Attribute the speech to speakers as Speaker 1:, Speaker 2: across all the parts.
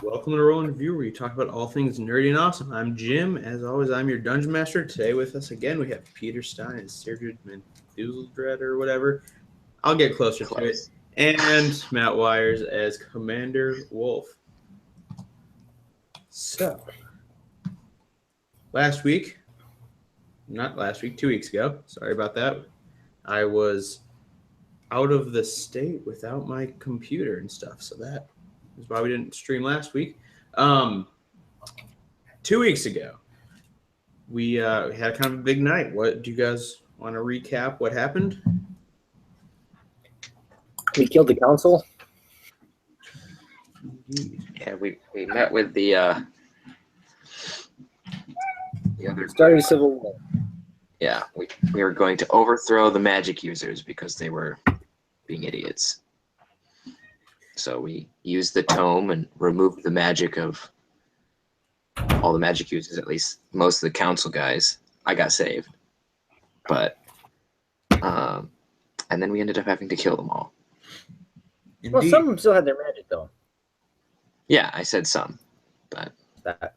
Speaker 1: Welcome to Roll and Review, where you talk about all things nerdy and awesome. I'm Jim. As always, I'm your Dungeon Master. Today with us again, we have Peter Stein as Sigurd Mentheusildred or whatever. I'll get closer to it. And Matt Wires as Commander Wolf. So, two weeks ago, sorry about that, I was out of the state without my computer and stuff, so that is why we didn't stream last week. 2 weeks ago, we had kind of a big night. What do you guys want to recap? What happened?
Speaker 2: We killed the council.
Speaker 3: Yeah, we met with the other.
Speaker 2: Started a civil war.
Speaker 3: Yeah, we were going to overthrow the magic users because they were being idiots. So we used the tome and removed the magic of all the magic users, at least most of the council guys. I got saved. But, and then we ended up having to kill them all.
Speaker 1: Indeed.
Speaker 2: Well, some of them still had their magic, though.
Speaker 3: Yeah, I said some, but...
Speaker 2: That.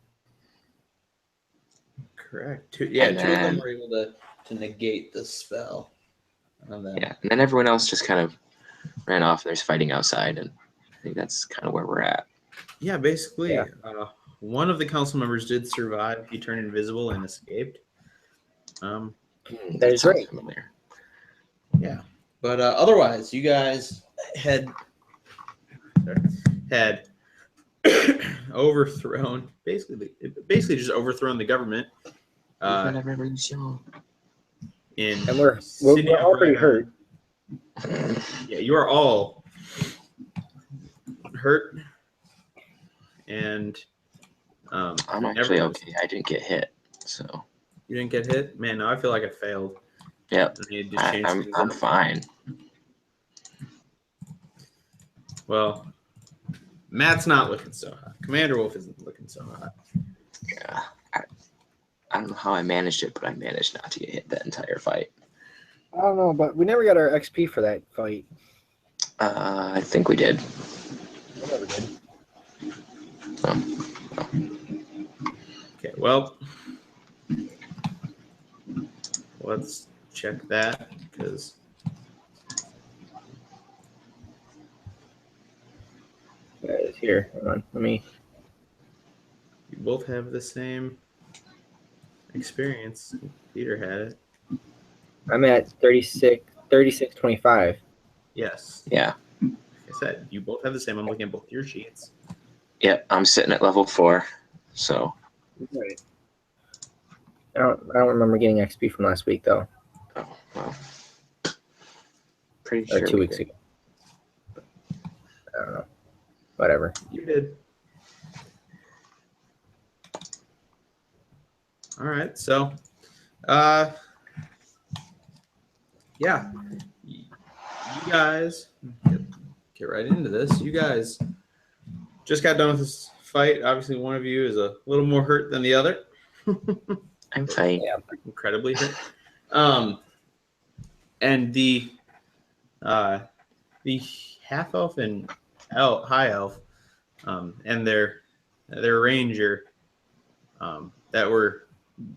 Speaker 1: Correct. Two of them were able to negate the spell.
Speaker 3: Yeah, and then everyone else just kind of ran off and there's fighting outside, and I think that's kind of where we're at.
Speaker 1: Yeah, basically, one of the council members did survive. He turned invisible and escaped.
Speaker 2: That is right.
Speaker 3: Familiar.
Speaker 1: Yeah, but otherwise, you guys had overthrown, basically just overthrown the government.
Speaker 3: And
Speaker 2: we're all pretty hurt.
Speaker 1: Yeah, you are all hurt, and
Speaker 3: I'm actually okay. I didn't get hit, so
Speaker 1: you didn't get hit. Man, now I feel like I failed.
Speaker 3: Yep, I'm fine.
Speaker 1: Well, Matt's not looking so hot. Commander Wolf isn't looking so hot.
Speaker 3: Yeah, I don't know how I managed it, but I managed not to get hit that entire fight.
Speaker 2: I don't know, but we never got our XP for that fight.
Speaker 3: I think we did.
Speaker 2: We never did.
Speaker 3: Oh.
Speaker 1: Okay, well, let's check that, because
Speaker 2: It's here. Hold on. Let me.
Speaker 1: you both have the same experience. Peter had it.
Speaker 2: I'm at 36.25.
Speaker 1: Yes.
Speaker 3: Yeah.
Speaker 1: Like I said, you both have the same. I'm looking at both your sheets.
Speaker 3: Yep, I'm sitting at level 4, so.
Speaker 2: Right. I don't remember getting XP from last week though.
Speaker 3: Oh well. Pretty
Speaker 2: Or
Speaker 3: sure
Speaker 2: 2 weeks ago. I don't know. Whatever.
Speaker 1: You did. All right, so, yeah, you guys get right into this. You guys just got done with this fight. Obviously, one of you is a little more hurt than the other.
Speaker 3: I'm fine.
Speaker 1: Yeah, incredibly hurt. And the half elf and high elf, and their ranger, that were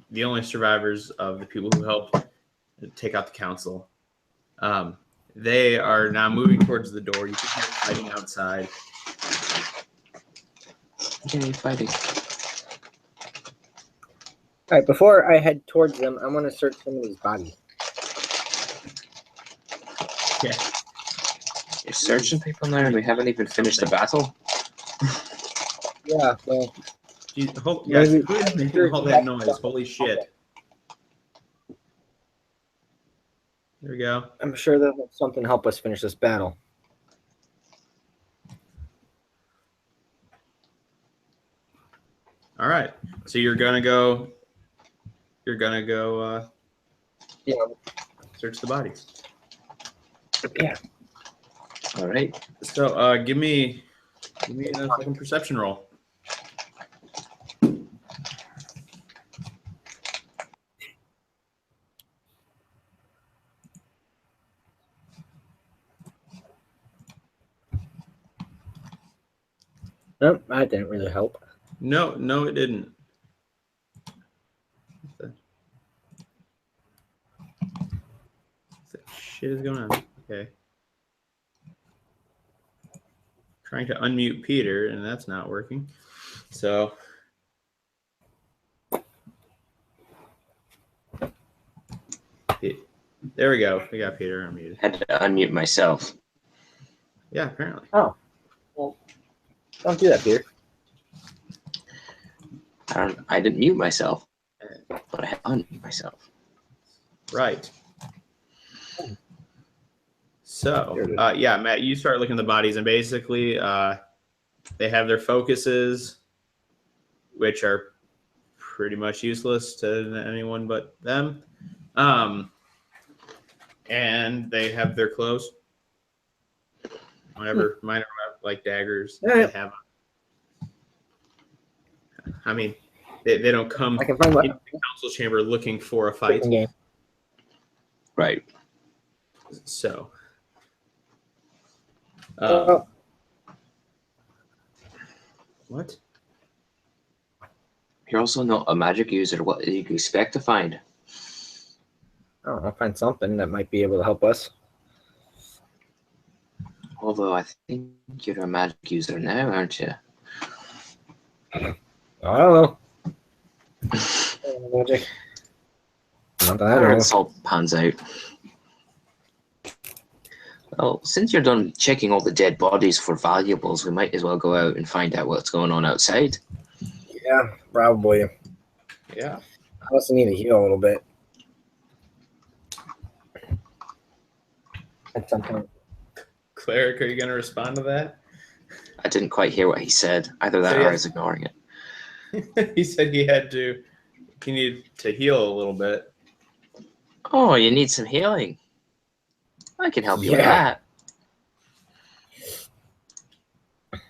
Speaker 1: the only survivors of the people who helped take out the council. They are now moving towards the door. You can hear fighting outside.
Speaker 3: Yay, fighting.
Speaker 2: All right, before I head towards them, I want to search some of these bodies.
Speaker 1: Okay.
Speaker 3: You're searching people in there and we haven't even finished the battle?
Speaker 2: Yeah, well.
Speaker 1: Guys, who is making all that noise? Holy shit. There we go.
Speaker 2: I'm sure that will something help us finish this battle.
Speaker 1: All right. So you're gonna go
Speaker 2: Yeah.
Speaker 1: search the bodies.
Speaker 2: Yeah.
Speaker 3: All right.
Speaker 1: So give me a fucking perception roll.
Speaker 2: Nope, that didn't really help.
Speaker 1: No, it didn't. What the shit is going on? Okay. Trying to unmute Peter, and that's not working. So there we go. We got Peter unmuted.
Speaker 3: Had to unmute myself.
Speaker 1: Yeah, apparently.
Speaker 2: Oh, well, don't do that, Peter.
Speaker 3: I didn't mute myself, but I had to unmute myself.
Speaker 1: Right. So, yeah, Matt, you start looking at the bodies, and basically they have their focuses, which are pretty much useless to anyone but them. And they have their clothes. Whatever minor like daggers they have. I mean, they don't come
Speaker 2: I can find
Speaker 1: into the council chamber looking for a fight.
Speaker 2: Game.
Speaker 3: Right.
Speaker 1: So, what?
Speaker 3: You're also not a magic user. What do you expect to find?
Speaker 2: Oh, I'll find something that might be able to help us.
Speaker 3: Although I think you're a magic user now, aren't you?
Speaker 2: I don't know. Magic. Not that I
Speaker 3: Our
Speaker 2: know.
Speaker 3: insult pans out. Well, since you're done checking all the dead bodies for valuables, we might as well go out and find out what's going on outside.
Speaker 2: Yeah, probably.
Speaker 1: Yeah.
Speaker 2: I also need to heal a little bit. At some point.
Speaker 1: Cleric, are you going to respond to that?
Speaker 3: I didn't quite hear what he said. Either that
Speaker 1: So,
Speaker 3: or
Speaker 1: yeah.
Speaker 3: I was ignoring it.
Speaker 1: He said he needed to heal a little bit.
Speaker 3: Oh, you need some healing. I can help you with
Speaker 2: Yeah.
Speaker 3: that.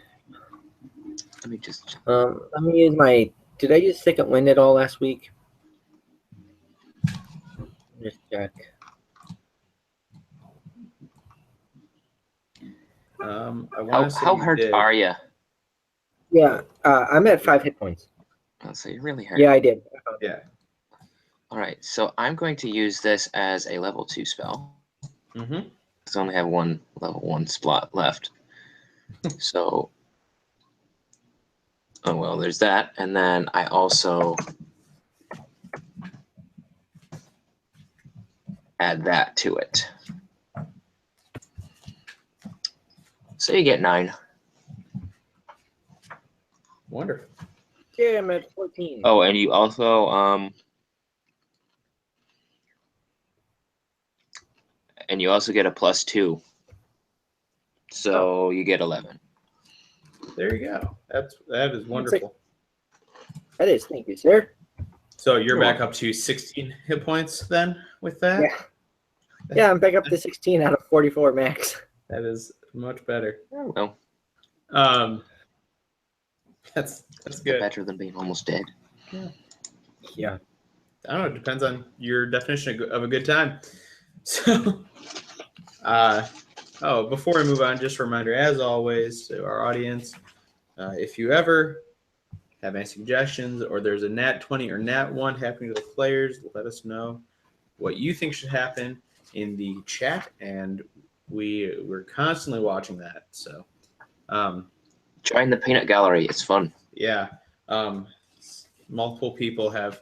Speaker 3: Let me just...
Speaker 2: Let me use my... Did I use second wind at all last week? Just check.
Speaker 3: How hurt are you?
Speaker 2: Yeah, I'm at 5 hit points.
Speaker 3: Oh, so you're really hurt.
Speaker 2: Yeah, I did.
Speaker 1: Yeah.
Speaker 3: All right, so I'm going to use this as a level 2 spell.
Speaker 1: Mm-hmm.
Speaker 3: I only have one level 1 slot left. So, oh well, there's that. And then I also add that to it. So you get 9.
Speaker 1: Wonderful.
Speaker 2: Yeah, I'm at 14.
Speaker 3: Oh, and you also get a +2. So you get 11.
Speaker 1: There you go. That is wonderful.
Speaker 2: That is, thank you, sir.
Speaker 1: So you're back up to 16 hit points then with that?
Speaker 2: Yeah. Yeah, I'm back up to 16 out of 44 max.
Speaker 1: That is much better.
Speaker 3: Oh, well,
Speaker 1: that's good.
Speaker 3: better than being almost dead.
Speaker 2: Yeah.
Speaker 1: I don't know. It depends on your definition of a good time. So, before we move on, just a reminder, as always, to our audience, if you ever have any suggestions or there's a nat 20 or nat 1 happening to the players, let us know what you think should happen in the chat, and we're constantly watching that. So,
Speaker 3: Join the peanut gallery. It's fun.
Speaker 1: yeah, multiple people have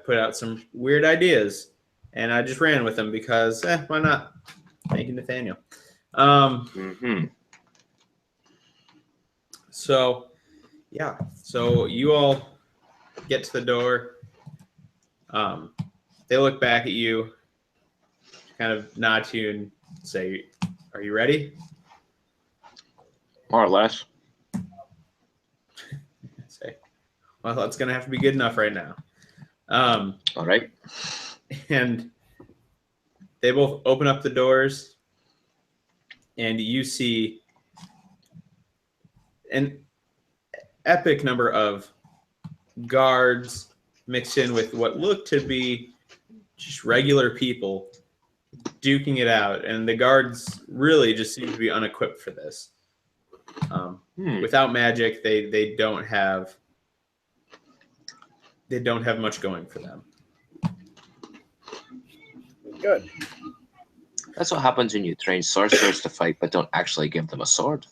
Speaker 1: put out some weird ideas, and I just ran with them because why not? Thank you, Nathaniel. So, yeah. So you all get to the door. They look back at you, kind of nod to you, and say, "Are you ready?"
Speaker 3: More or less.
Speaker 1: Say, "Well, that's going to have to be good enough right now."
Speaker 3: All right.
Speaker 1: And they both open up the doors, and you see an epic number of guards mixed in with what looked to be just regular people duking it out, and the guards really just seem to be unequipped for this. Without magic, they don't have much going for them.
Speaker 2: Good.
Speaker 3: That's what happens when you train sorcerers to fight, but don't actually give them a sword.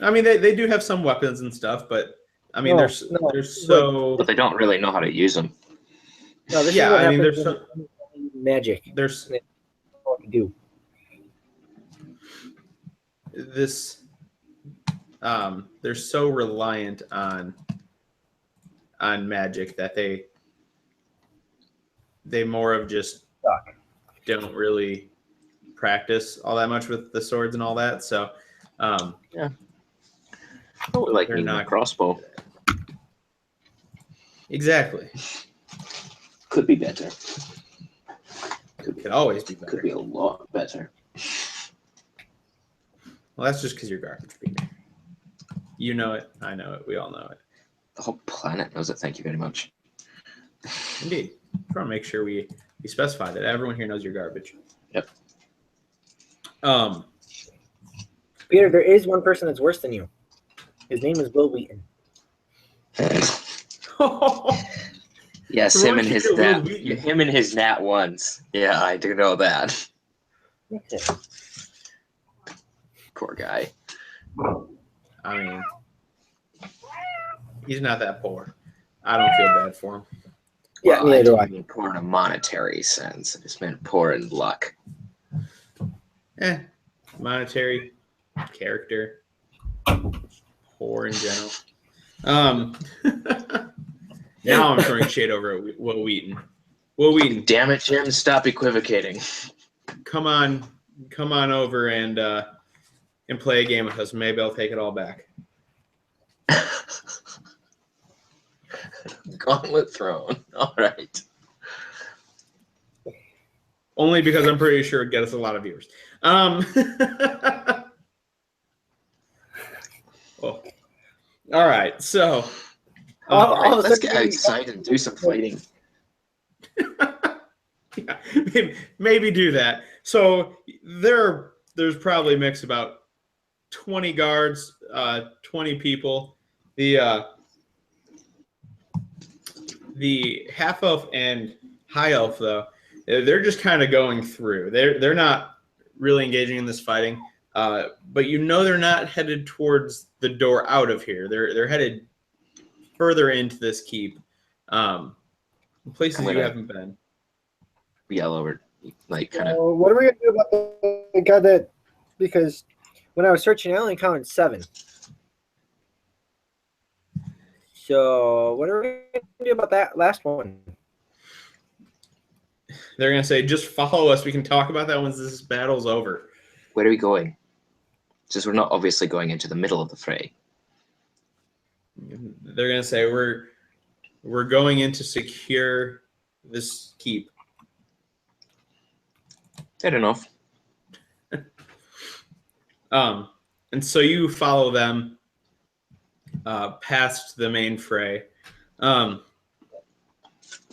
Speaker 1: I mean, they do have some weapons and stuff, but I mean,
Speaker 2: No,
Speaker 1: they're so.
Speaker 3: But they don't really know how to use them.
Speaker 2: No, this
Speaker 1: Yeah,
Speaker 2: is what
Speaker 1: I mean,
Speaker 2: happens
Speaker 1: there's
Speaker 2: when you use magic.
Speaker 1: there's
Speaker 2: What to do.
Speaker 1: this. They're so reliant on magic that they more of just don't really practice all that much with the swords and all that. So,
Speaker 3: Yeah. Oh, like
Speaker 1: they're
Speaker 3: me
Speaker 1: not
Speaker 3: a crossbow.
Speaker 1: Exactly.
Speaker 3: Could be better.
Speaker 1: Could always be better.
Speaker 3: Could be a lot better.
Speaker 1: Well, that's just because you're garbage, Peter. You know it. I know it. We all know it.
Speaker 3: The whole planet knows it. Thank you very much.
Speaker 1: Indeed. I want to make sure we specify that everyone here knows you're garbage.
Speaker 3: Yep.
Speaker 2: Peter, there is one person that's worse than you. His name is Will Wheaton.
Speaker 3: Yes,
Speaker 1: So
Speaker 3: him
Speaker 1: why
Speaker 3: and
Speaker 1: don't
Speaker 3: his
Speaker 1: you get
Speaker 3: nat.
Speaker 1: Will Wheaton?
Speaker 3: Him and his nat ones. Yeah, I do know that. Poor guy.
Speaker 1: I mean, he's not that poor. I don't feel bad for him.
Speaker 2: Yeah,
Speaker 3: Well,
Speaker 2: neither do I.
Speaker 3: didn't mean poor in a monetary sense. I just meant poor in luck.
Speaker 1: Monetary, character, poor in general. Now I'm throwing shade over at Will Wheaton. Will Wheaton,
Speaker 3: Damn it, Jim! Stop equivocating.
Speaker 1: come on over and play a game with us. Maybe I'll take it all back.
Speaker 3: Gauntlet thrown. All right.
Speaker 1: Only because I'm pretty sure it'd get us a lot of viewers. Well, all right, so
Speaker 3: All right, let's get outside and do some fighting.
Speaker 1: yeah, maybe do that. So there's probably mixed about 20 guards, 20 people. The half elf and high elf, though, they're just kind of going through. They're not really engaging in this fighting, but you know they're not headed towards the door out of here. They're headed further into this keep, places you haven't been.
Speaker 3: Yell over, like kind of.
Speaker 2: What are we gonna do about the guy that? Because when I was searching, I only counted 7. So what are we gonna do about that last one?
Speaker 1: They're gonna say, "Just follow us. We can talk about that once this battle's over."
Speaker 3: Where are we going? Since we're not obviously going into the middle of the fray.
Speaker 1: They're gonna say, "We're going in to secure this keep."
Speaker 3: Fair enough.
Speaker 1: And so you follow them past the main fray,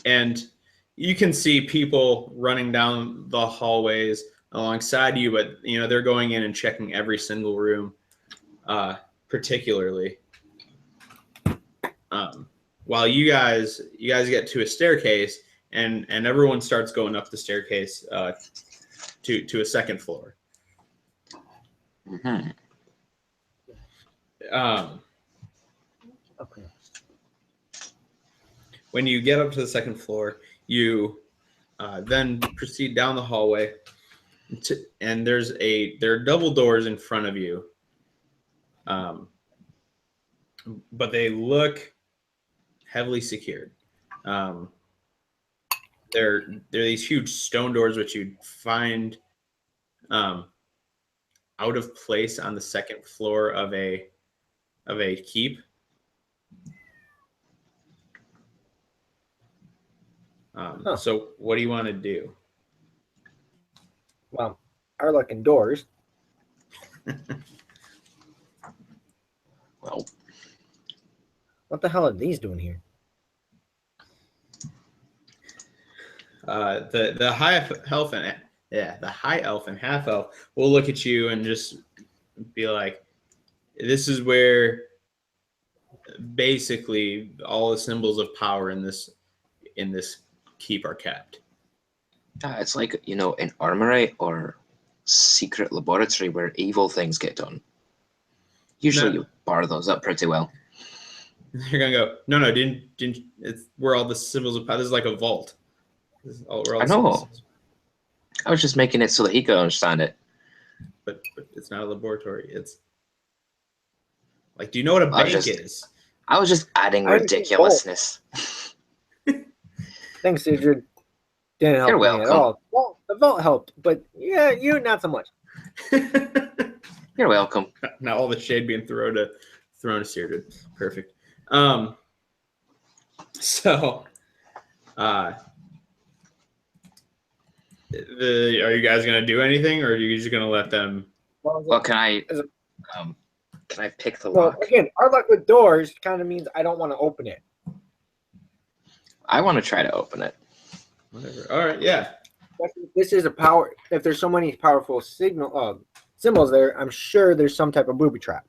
Speaker 1: and you can see people running down the hallways alongside you, but you know they're going in and checking every single room, particularly. While you guys get to a staircase, and everyone starts going up the staircase to a second floor.
Speaker 3: Mm-hmm.
Speaker 2: Okay.
Speaker 1: When you get up to the second floor, you then proceed down the hallway, and there are double doors in front of you, but they look heavily secured. They're these huge stone doors which you'd find out of place on the second floor of a keep. So what do you want to do?
Speaker 2: Well, our looking doors.
Speaker 3: Well,
Speaker 2: What the hell are these doing here?
Speaker 1: The high elf and the high elf and half elf will look at you and just be like, this is where basically all the symbols of power in this keep are kept.
Speaker 3: It's like, an armory or secret laboratory where evil things get done. Usually
Speaker 1: No.
Speaker 3: you bar those up pretty well.
Speaker 1: You're gonna go, no, didn't it's where all the symbols of power. This is like a vault. This is where all
Speaker 3: I
Speaker 1: the
Speaker 3: know.
Speaker 1: symbols,
Speaker 3: I was just making it so that he could understand it.
Speaker 1: but it's not a laboratory. It's like, do you know what a bank is?
Speaker 3: I was just adding
Speaker 2: I
Speaker 3: ridiculousness.
Speaker 2: Thanks, Adrian. Didn't help
Speaker 3: You're
Speaker 2: me at
Speaker 3: welcome.
Speaker 2: all. Well, the vault helped, but yeah, you not so much.
Speaker 3: You're welcome.
Speaker 1: Now all the shade being thrown to Seardred. Perfect. So, are you guys gonna do anything, or are you just gonna let them?
Speaker 3: Well, can I pick the
Speaker 2: Well,
Speaker 3: lock?
Speaker 2: again, our luck with doors kind of means I don't want to open it.
Speaker 3: I want to try to open it.
Speaker 1: Whatever. All right. Yeah.
Speaker 2: This is a power. If there's so many powerful symbols there, I'm sure there's some type of booby trap.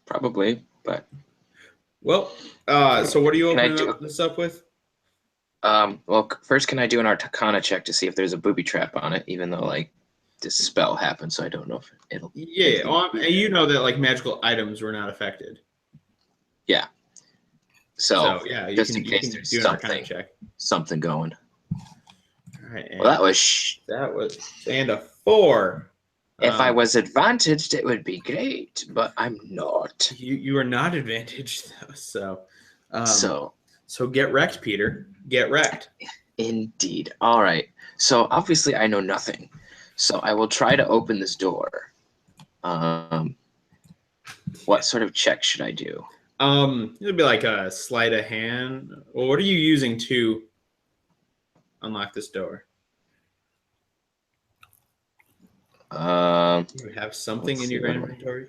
Speaker 3: Probably, but
Speaker 1: Well, so what are you
Speaker 3: Can I
Speaker 1: opening
Speaker 3: do-
Speaker 1: up this up with?
Speaker 3: well, first, can I do an Arcana check to see if there's a booby trap on it, even though this spell happened, so I don't know if it'll.
Speaker 1: Yeah. You know that like magical items were not affected.
Speaker 3: Yeah. So
Speaker 1: yeah, you
Speaker 3: just
Speaker 1: can,
Speaker 3: in
Speaker 1: you
Speaker 3: case
Speaker 1: can
Speaker 3: there's
Speaker 1: do an Arcana check.
Speaker 3: something going.
Speaker 1: All right.
Speaker 3: Well, that was.
Speaker 1: And a 4.
Speaker 3: If I was advantaged, it would be great, but I'm not.
Speaker 1: You are not advantaged though.
Speaker 3: So
Speaker 1: So get wrecked, Peter. Get wrecked.
Speaker 3: indeed. All right. So obviously I know nothing. So I will try to open this door. What sort of check should I do?
Speaker 1: It'll be like a sleight of hand. Well, what are you using to unlock this door? You have something
Speaker 3: let's
Speaker 1: in
Speaker 3: see,
Speaker 1: your
Speaker 3: what do I-
Speaker 1: inventory?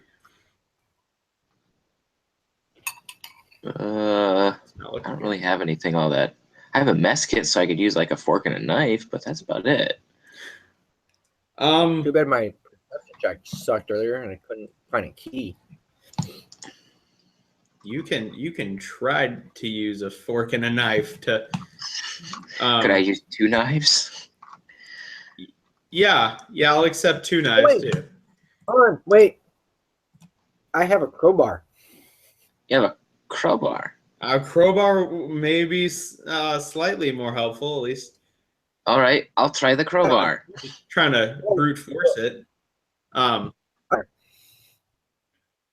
Speaker 3: I don't really have anything all that. I have a mess kit, so I could use like a fork and a knife, but that's about it.
Speaker 2: Too bad my perception check sucked earlier and I couldn't find a key.
Speaker 1: You can try to use a fork and a knife to.
Speaker 3: Could I use 2 knives?
Speaker 1: Yeah, I'll accept 2 knives
Speaker 2: Wait.
Speaker 1: too.
Speaker 2: Hold on, wait. I have a crowbar.
Speaker 3: You have a crowbar.
Speaker 1: A crowbar may be slightly more helpful, at least.
Speaker 3: All right, I'll try the crowbar.
Speaker 1: Trying to brute force it.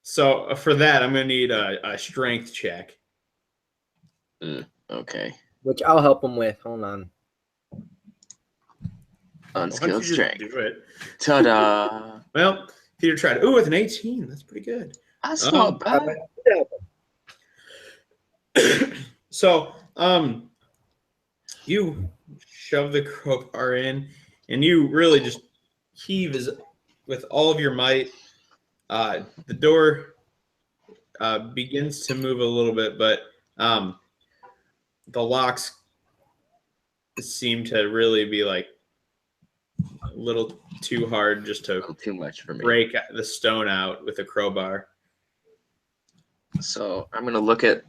Speaker 1: So for that, I'm gonna need a strength check.
Speaker 3: Okay.
Speaker 2: Which I'll help him with. Hold on.
Speaker 1: Why don't you
Speaker 3: Unskilled
Speaker 1: just
Speaker 3: strength.
Speaker 1: do it?
Speaker 3: Ta-da!
Speaker 1: Well, Peter tried. Ooh, with an 18, that's pretty good.
Speaker 3: That's not bad.
Speaker 1: So, you shove the crowbar in, and you really just heave with all of your might. The door begins to move a little bit, but the locks seem to really be like a little too hard just
Speaker 3: A
Speaker 1: to
Speaker 3: little too much for me.
Speaker 1: break the stone out with a crowbar.
Speaker 3: So I'm gonna look at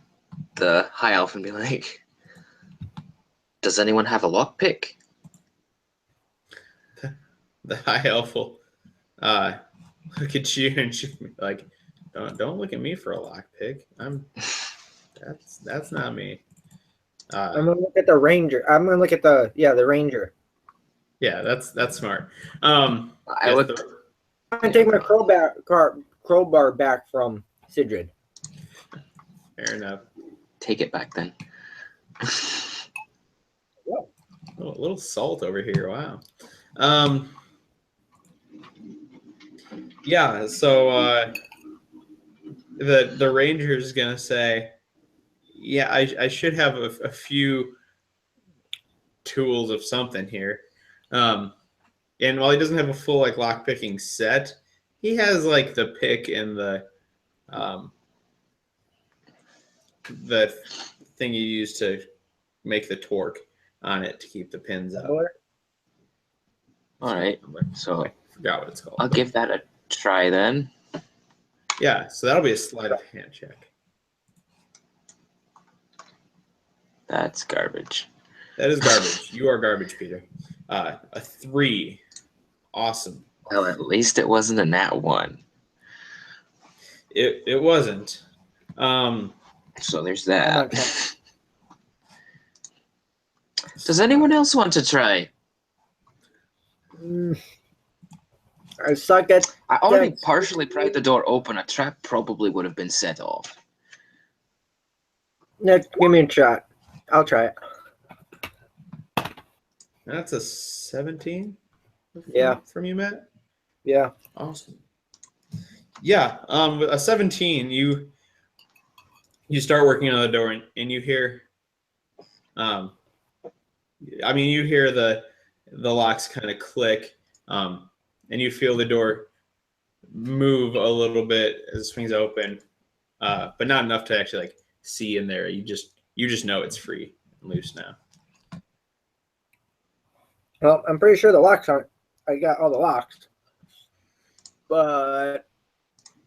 Speaker 3: the high elf and be like, "Does anyone have a lockpick?"
Speaker 1: The high elf will look at you and she'll be like, "Don't look at me for a lockpick. That's not me."
Speaker 2: I'm gonna look at the ranger. I'm gonna look at the ranger.
Speaker 1: Yeah, that's smart.
Speaker 3: I
Speaker 1: yes,
Speaker 3: looked.
Speaker 2: I'm gonna take my crowbar back from Sidrid.
Speaker 1: Fair enough.
Speaker 3: Take it back then.
Speaker 1: A little salt over here. Wow. Yeah. So the ranger is gonna say, "Yeah, I should have a few tools of something here." And while he doesn't have a full like lock picking set, he has like the pick and the thing you use to make the torque on it to keep the pins out.
Speaker 3: All right. So
Speaker 1: I forgot what it's called.
Speaker 3: I'll give that a try then.
Speaker 1: Yeah, so that'll be a sleight of hand check.
Speaker 3: That's garbage.
Speaker 1: That is garbage. You are garbage, Peter. A 3. Awesome.
Speaker 3: Well, at least it wasn't a nat 1.
Speaker 1: It wasn't.
Speaker 3: So there's
Speaker 2: I'm
Speaker 3: that.
Speaker 2: not trying.
Speaker 3: Does anyone else want to try?
Speaker 2: I suck at.
Speaker 3: I already
Speaker 2: Thanks.
Speaker 3: partially pried the door open. A trap probably would have been set off.
Speaker 2: Nick, give me a shot. I'll try it.
Speaker 1: That's a 17.
Speaker 2: Yeah.
Speaker 1: From you, Matt.
Speaker 2: Yeah.
Speaker 1: Awesome. Yeah. With a 17, you start working on the door and you hear, you hear the locks kind of click, and you feel the door move a little bit as it swings open, but not enough to actually like see in there. You just know it's free and loose now.
Speaker 2: Well, I'm pretty sure the locks aren't. I got all the locks, but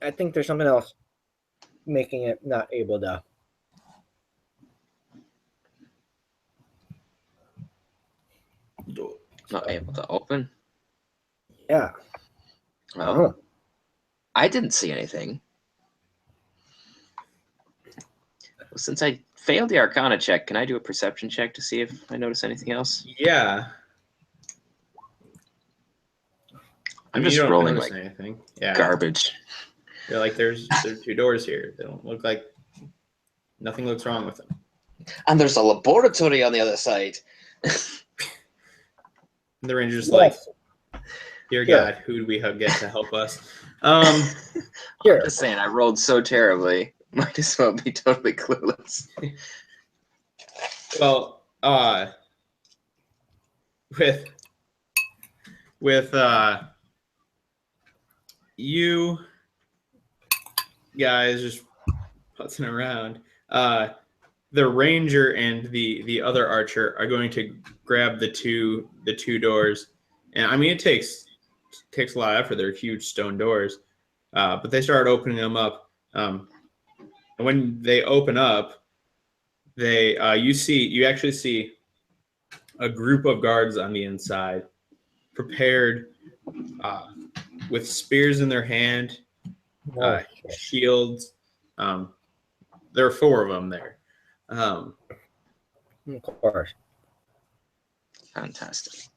Speaker 2: I think there's something else making it not able to.
Speaker 3: Not able to open.
Speaker 2: Yeah.
Speaker 3: Well,
Speaker 2: Oh.
Speaker 3: I didn't see anything. Well, since I failed the Arcana check, can I do a perception check to see if I notice anything else?
Speaker 1: Yeah.
Speaker 3: I'm
Speaker 1: You
Speaker 3: just
Speaker 1: don't
Speaker 3: rolling
Speaker 1: notice
Speaker 3: like
Speaker 1: anything. Yeah.
Speaker 3: garbage.
Speaker 1: You're like, there's 2 doors here. They don't look like nothing looks wrong with them.
Speaker 3: And there's a laboratory on the other side.
Speaker 1: And the ranger's
Speaker 2: Yes.
Speaker 1: like, dear
Speaker 2: Yeah.
Speaker 1: God, who do we get to help us?
Speaker 2: Here.
Speaker 3: Just saying, I rolled so terribly. Might as well be totally clueless.
Speaker 1: Well, with you guys just putzing around, the ranger and the other archer are going to grab the two doors, and I mean it takes a lot of effort. They're huge stone doors, but they start opening them up. And when they open up, you actually see a group of guards on the inside, prepared with spears in their hand, shields. There are 4 of them there.
Speaker 2: Of course.
Speaker 3: Fantastic.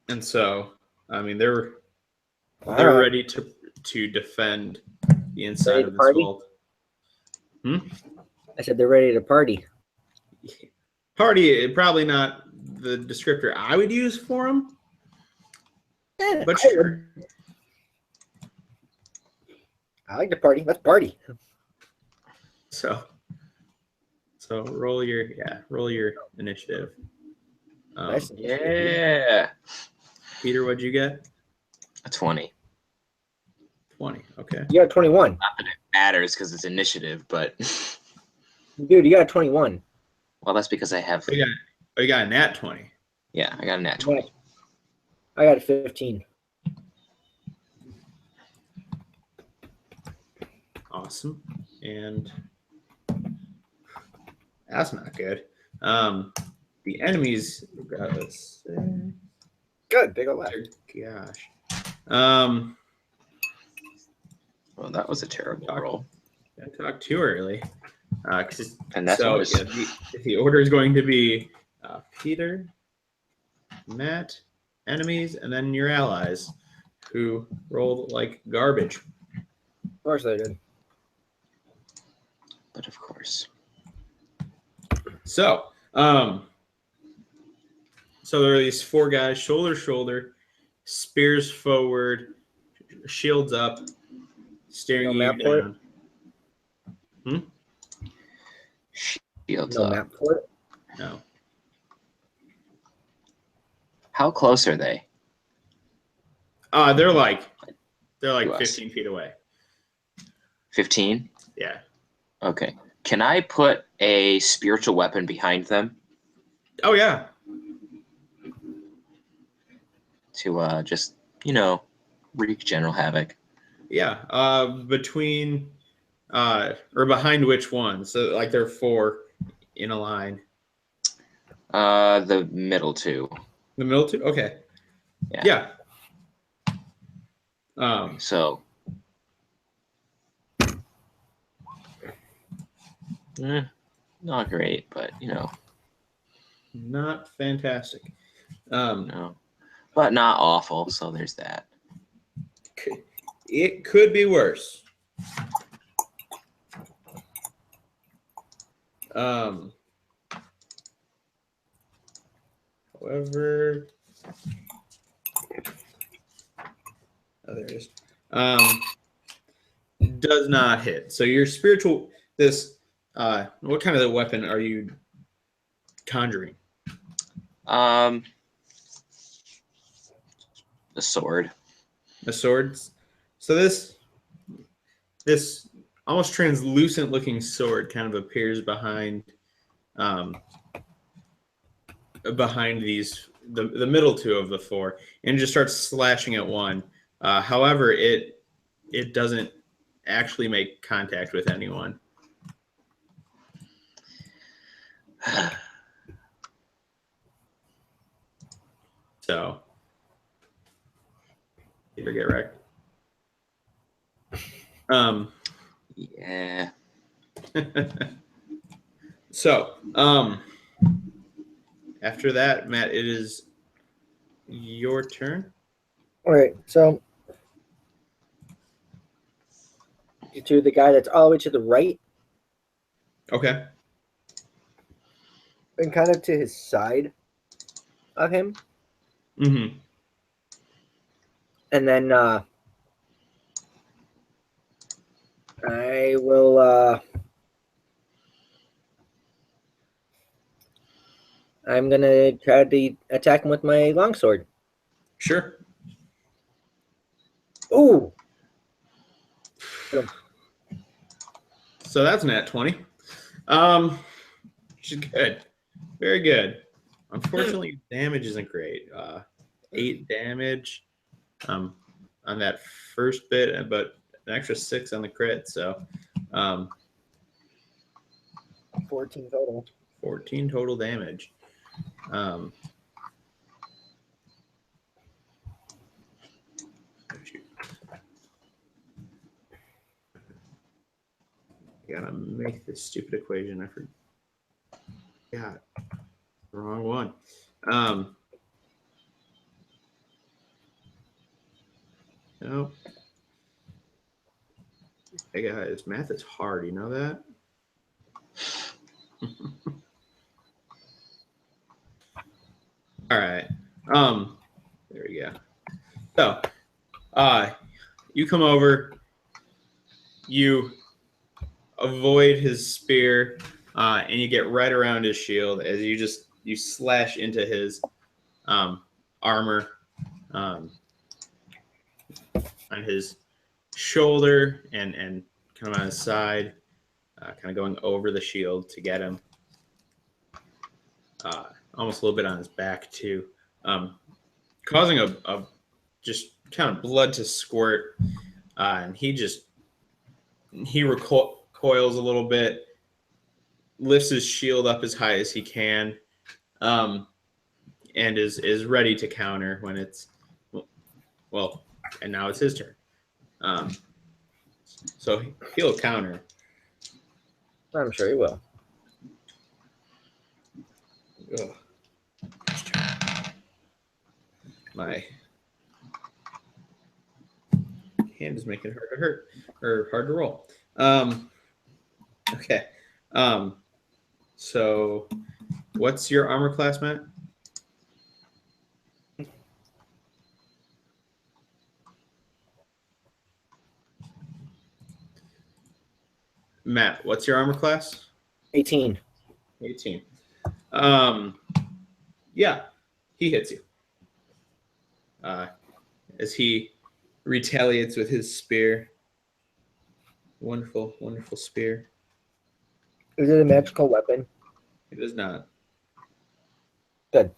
Speaker 1: And so, I mean, they're
Speaker 2: Alright.
Speaker 1: ready to defend the inside
Speaker 2: Ready
Speaker 1: of
Speaker 2: to
Speaker 1: this
Speaker 2: party?
Speaker 1: vault.
Speaker 2: I said they're ready to party.
Speaker 1: Party, probably not the descriptor I would use for them,
Speaker 2: Yeah,
Speaker 1: but
Speaker 2: I would.
Speaker 1: sure.
Speaker 2: I like to party. Let's party.
Speaker 1: So roll your initiative.
Speaker 2: Nice.
Speaker 3: Yeah.
Speaker 1: Peter, what'd you get?
Speaker 3: A 20.
Speaker 1: 20. Okay.
Speaker 2: You got 21.
Speaker 3: Not that it matters because it's initiative, but
Speaker 2: Dude, you got 21.
Speaker 3: well, that's because I have.
Speaker 1: You got a nat 20.
Speaker 3: Yeah, I got a nat 20.
Speaker 2: I got a 15.
Speaker 1: Awesome. And that's not good. The enemies got us.
Speaker 2: Good. They go left.
Speaker 1: Gosh.
Speaker 3: Well, that was a terrible roll.
Speaker 1: I talked too early.
Speaker 3: And that's
Speaker 1: so
Speaker 3: worse.
Speaker 1: yeah, the order is going to be Peter, Matt, enemies, and then your allies, who rolled like garbage.
Speaker 2: Of course they did.
Speaker 3: But of course.
Speaker 1: So, so there are these 4 guys, shoulder to shoulder, spears forward, shields up, staring
Speaker 2: No
Speaker 1: you
Speaker 2: map for it?
Speaker 1: down.
Speaker 3: Shields
Speaker 2: No
Speaker 3: up.
Speaker 2: map for it.
Speaker 1: No.
Speaker 3: How close are they?
Speaker 1: They're like
Speaker 3: To us.
Speaker 1: 15 feet away.
Speaker 3: 15?
Speaker 1: Yeah.
Speaker 3: Okay. Can I put a spiritual weapon behind them
Speaker 1: Oh yeah.
Speaker 3: to just, wreak general havoc?
Speaker 1: Yeah. Between or behind which one? So like there are 4 in a line.
Speaker 3: The middle 2.
Speaker 1: The middle 2? Okay.
Speaker 3: Yeah.
Speaker 1: Yeah.
Speaker 3: So. Not great, but
Speaker 1: Not fantastic.
Speaker 3: no, but not awful. So there's that.
Speaker 1: It could be worse. However, there it is. Does not hit. So your spiritual what kind of weapon are you conjuring?
Speaker 3: The sword.
Speaker 1: The swords. So this almost translucent looking sword kind of appears behind these the middle 2 of the 4 and just starts slashing at one. However, it doesn't actually make contact with anyone. So either get wrecked.
Speaker 3: Yeah.
Speaker 1: So after that, Matt, it is your turn.
Speaker 2: All right, so to the guy that's all the way to the right
Speaker 1: Okay.
Speaker 2: and kind of to his side of him.
Speaker 1: Mm-hmm.
Speaker 2: And then I will I'm gonna try to attack him with my longsword.
Speaker 1: Sure.
Speaker 2: Ooh.
Speaker 1: So that's nat 20. Which is good. Very good. Unfortunately, damage isn't great. 8 damage on that first bit, but an extra 6 on the crit. So
Speaker 2: 14 total.
Speaker 1: 14 total damage. Shoot. I gotta make this stupid equation. I forgot. Wrong one. Nope. Hey guys, math is hard. You know that? All right. There we go. So, you come over, you avoid his spear, and you get right around his shield as you slash into his armor on his shoulder and kind of on his side, kind of going over the shield to get him. Almost a little bit on his back too, causing a just kind of blood to squirt, and he recoils a little bit, lifts his shield up as high as he can, and is ready to counter when it's well. And now it's his turn. So he'll counter.
Speaker 2: I'm sure he will.
Speaker 1: Ugh. My hand is making it hard to hurt or hard to roll. Okay. So what's your armor class, Matt? Matt, what's your armor class?
Speaker 2: 18.
Speaker 1: 18. Yeah, he hits you. As he retaliates with his spear. Wonderful, wonderful spear.
Speaker 2: Is it a magical weapon?
Speaker 1: It is not.
Speaker 2: Good.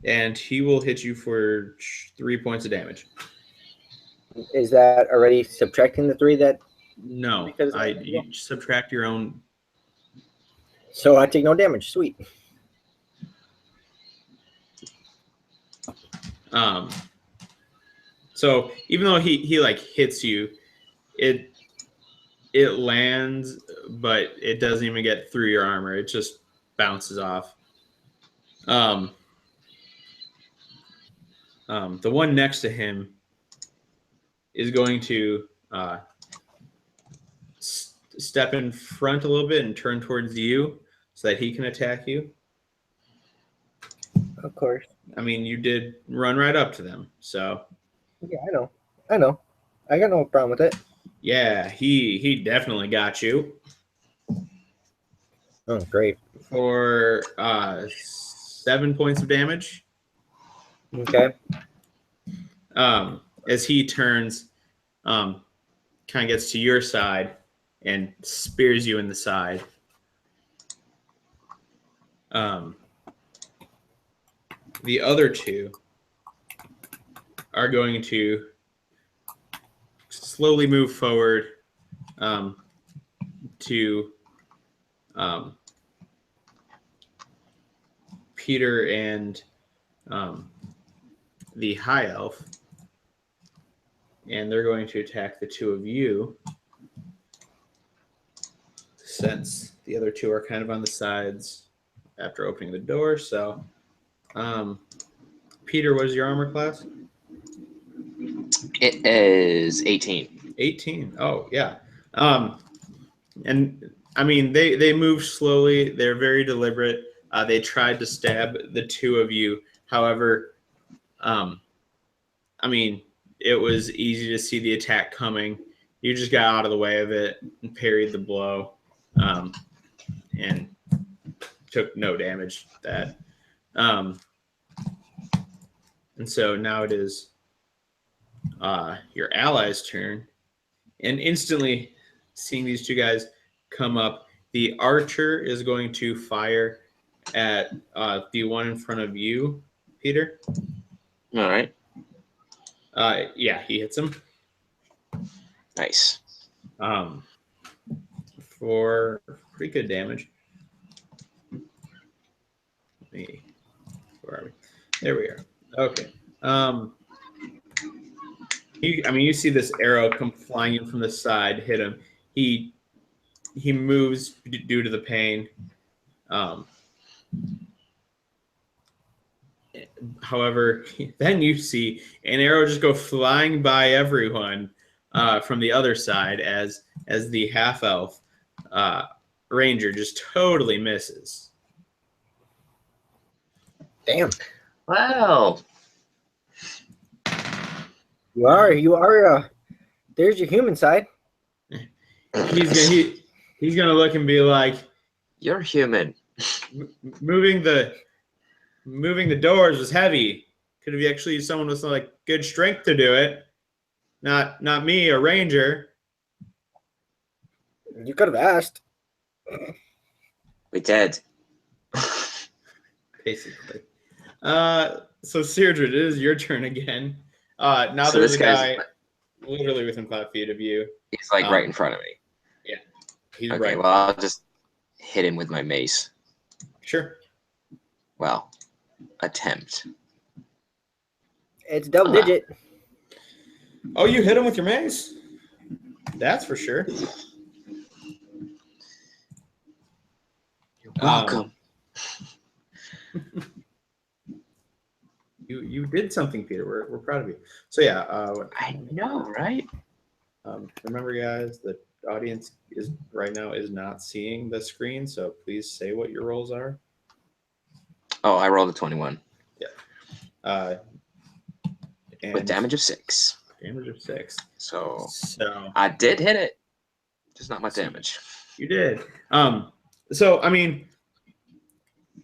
Speaker 1: and he will hit you for 3 points of damage.
Speaker 2: Is that already subtracting the 3 that?
Speaker 1: No,
Speaker 2: Because
Speaker 1: you subtract your own.
Speaker 2: So I take no damage. Sweet.
Speaker 1: So even though he like hits you, it lands, but it doesn't even get through your armor. It just bounces off. The one next to him is going to step in front a little bit and turn towards you so that he can attack you.
Speaker 2: Of course.
Speaker 1: I mean, you did run right up to them, so.
Speaker 2: Yeah, I know. I got no problem with it.
Speaker 1: Yeah, he definitely got you.
Speaker 2: Oh, great.
Speaker 1: For 7 points of damage.
Speaker 2: Okay.
Speaker 1: As he turns, kind of gets to your side and spears you in the side. The other two are going to slowly move forward to Peter and the high elf, and they're going to attack the two of you, since the other two are kind of on the sides after opening the door. So, Peter, what is your armor class?
Speaker 3: It is 18.
Speaker 1: 18. Oh, yeah. And I mean, they move slowly. They're very deliberate. They tried to stab the two of you. However, I mean, it was easy to see the attack coming. You just got out of the way of it and parried the blow, and took no damage. That, and so now it is your ally's turn, and instantly seeing these two guys come up, the archer is going to fire at the one in front of you, Peter.
Speaker 3: All right.
Speaker 1: Yeah, he hits him.
Speaker 3: Nice.
Speaker 1: For pretty good damage. Where are we? There we are. Okay. You see this arrow come flying in from the side, hit him. He moves due to the pain. However, then you see an arrow just go flying by everyone from the other side as the half elf ranger just totally misses.
Speaker 2: Damn.
Speaker 3: Wow.
Speaker 2: You are. There's your human side.
Speaker 1: He's gonna look and be like,
Speaker 3: You're human.
Speaker 1: moving the doors was heavy. Could have actually used someone with some like good strength to do it. Not me, a ranger.
Speaker 2: You could have asked.
Speaker 3: We did.
Speaker 1: Basically. So Seirdred, it is your turn again. Now
Speaker 3: So
Speaker 1: there's
Speaker 3: this
Speaker 1: a
Speaker 3: guy's-
Speaker 1: guy literally within 5 feet of you.
Speaker 3: He's like right in front of me.
Speaker 1: Yeah. He's
Speaker 3: Okay,
Speaker 1: right.
Speaker 3: well, I'll just hit him with my mace.
Speaker 1: Sure.
Speaker 3: Well, attempt.
Speaker 2: It's double digit.
Speaker 1: Oh, you hit him with your mace? That's for sure.
Speaker 3: You're welcome.
Speaker 1: You did something, Peter. We're proud of you. So yeah,
Speaker 3: I know, right?
Speaker 1: remember, guys, the audience is right now is not seeing the screen, so please say what your rolls are.
Speaker 3: Oh, I rolled a 21.
Speaker 1: And
Speaker 3: With damage of 6.
Speaker 1: Damage of 6.
Speaker 3: So
Speaker 1: So
Speaker 3: I did hit it. Just not much damage.
Speaker 1: you did. So I mean,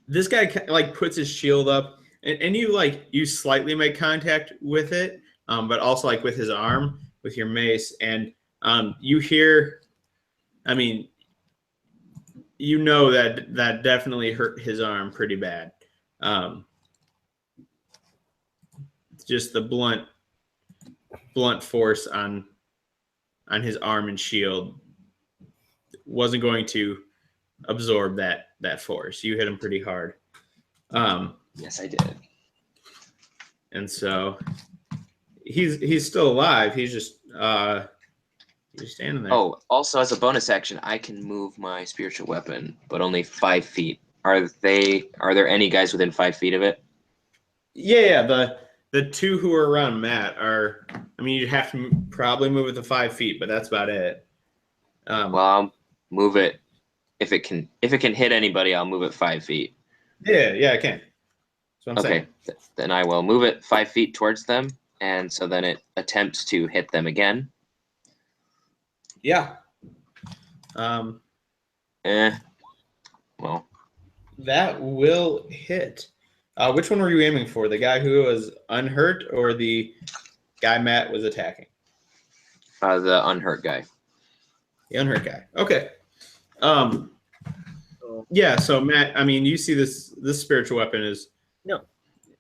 Speaker 1: this guy like puts his shield up, and you slightly make contact with it, but also like with his arm, with your mace, and you hear. I mean, that definitely hurt his arm pretty bad. just the blunt force on his arm and shield wasn't going to absorb that force. You hit him pretty hard.
Speaker 3: Yes, I did.
Speaker 1: And so he's still alive. He's just standing there.
Speaker 3: Oh, also as a bonus action, I can move my spiritual weapon, but only 5 feet. Are there any guys within 5 feet of it?
Speaker 1: Yeah. The two who are around Matt are. I mean, you'd have to probably move it to 5 feet, but that's about it.
Speaker 3: Well, I'll move it if it can hit anybody. I'll move it 5 feet.
Speaker 1: Yeah, I can. That's what I'm saying.
Speaker 3: Okay, then I will move it 5 feet towards them, and so then it attempts to hit them again.
Speaker 1: Yeah.
Speaker 3: Well,
Speaker 1: that will hit. Which one were you aiming for? The guy who was unhurt or the guy Matt was attacking?
Speaker 3: The unhurt guy.
Speaker 1: The unhurt guy. Okay. Yeah, so Matt, I mean, you see this spiritual weapon is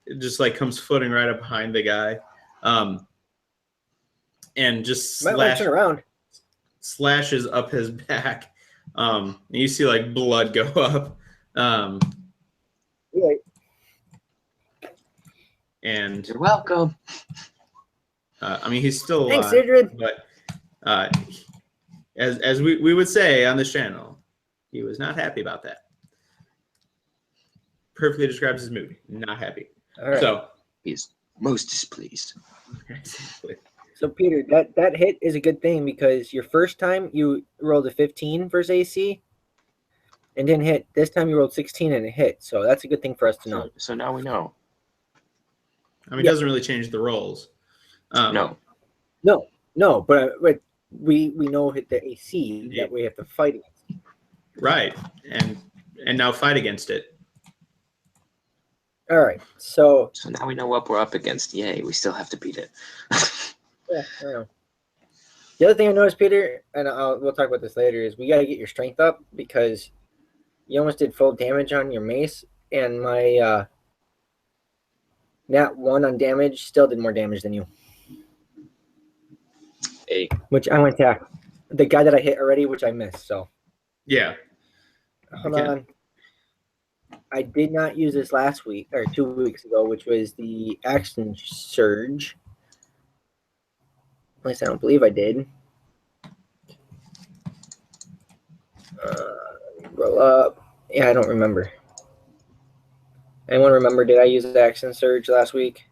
Speaker 1: it just like comes floating right up behind the guy. And just slashes up his back. And you see like blood go up.
Speaker 2: Yeah.
Speaker 1: And
Speaker 3: you're welcome.
Speaker 1: I mean, he's still alive.
Speaker 2: Thanks, Adrian.
Speaker 1: But as we would say on this channel, he was not happy about that. Perfectly describes his mood. Not happy.
Speaker 2: All right.
Speaker 1: So
Speaker 3: He's most displeased.
Speaker 2: So Peter, that hit is a good thing because your first time you rolled a 15 versus AC and didn't hit. This time you rolled 16 and it hit. So that's a good thing for us to know.
Speaker 3: So now we know.
Speaker 1: I mean, it doesn't really change the rolls.
Speaker 3: No.
Speaker 2: But we know hit the AC that we have to fight against.
Speaker 1: Right, and now fight against it.
Speaker 2: All right, so
Speaker 3: now we know what we're up against. Yay, we still have to beat it.
Speaker 2: yeah, I know. The other thing I noticed, Peter, and we'll talk about this later, is we got to get your strength up because you almost did full damage on your mace, and my nat 1 on damage still did more damage than you.
Speaker 3: Hey.
Speaker 2: Which I went to attack the guy that I hit already, which I missed. So
Speaker 1: yeah.
Speaker 2: Hold on. I did not use this last week or 2 weeks ago, which was the action surge. At least I don't believe I did. Roll up. Yeah, I don't remember. Anyone remember? Did I use the action surge last week?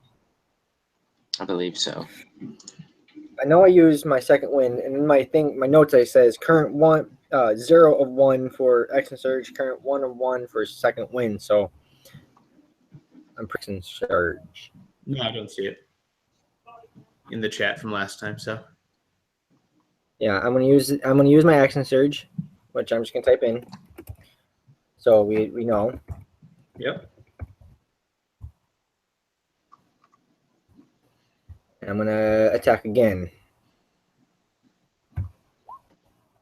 Speaker 3: I believe so.
Speaker 2: I know I used my second win, and in my notes I says current 0 of 1 for action surge, current 1 of 1 for second win. So I'm pressing surge.
Speaker 1: No, I don't see it in the chat from last time. So
Speaker 2: yeah, I'm gonna use my action surge, which I'm just gonna type in. So we know.
Speaker 1: Yep.
Speaker 2: I'm gonna attack again.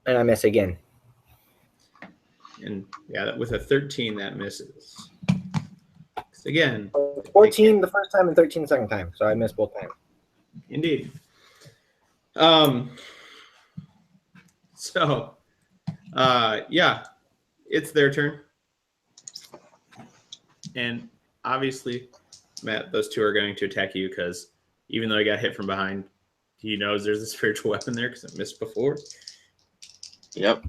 Speaker 2: And I miss again.
Speaker 1: And yeah, with a 13, that misses. Again,
Speaker 2: 14 the first time and 13 the second time. So I missed both times.
Speaker 1: Indeed. So, yeah, it's their turn. And obviously, Matt, those two are going to attack you because even though I got hit from behind, he knows there's a spiritual weapon there because I missed before.
Speaker 3: Yep.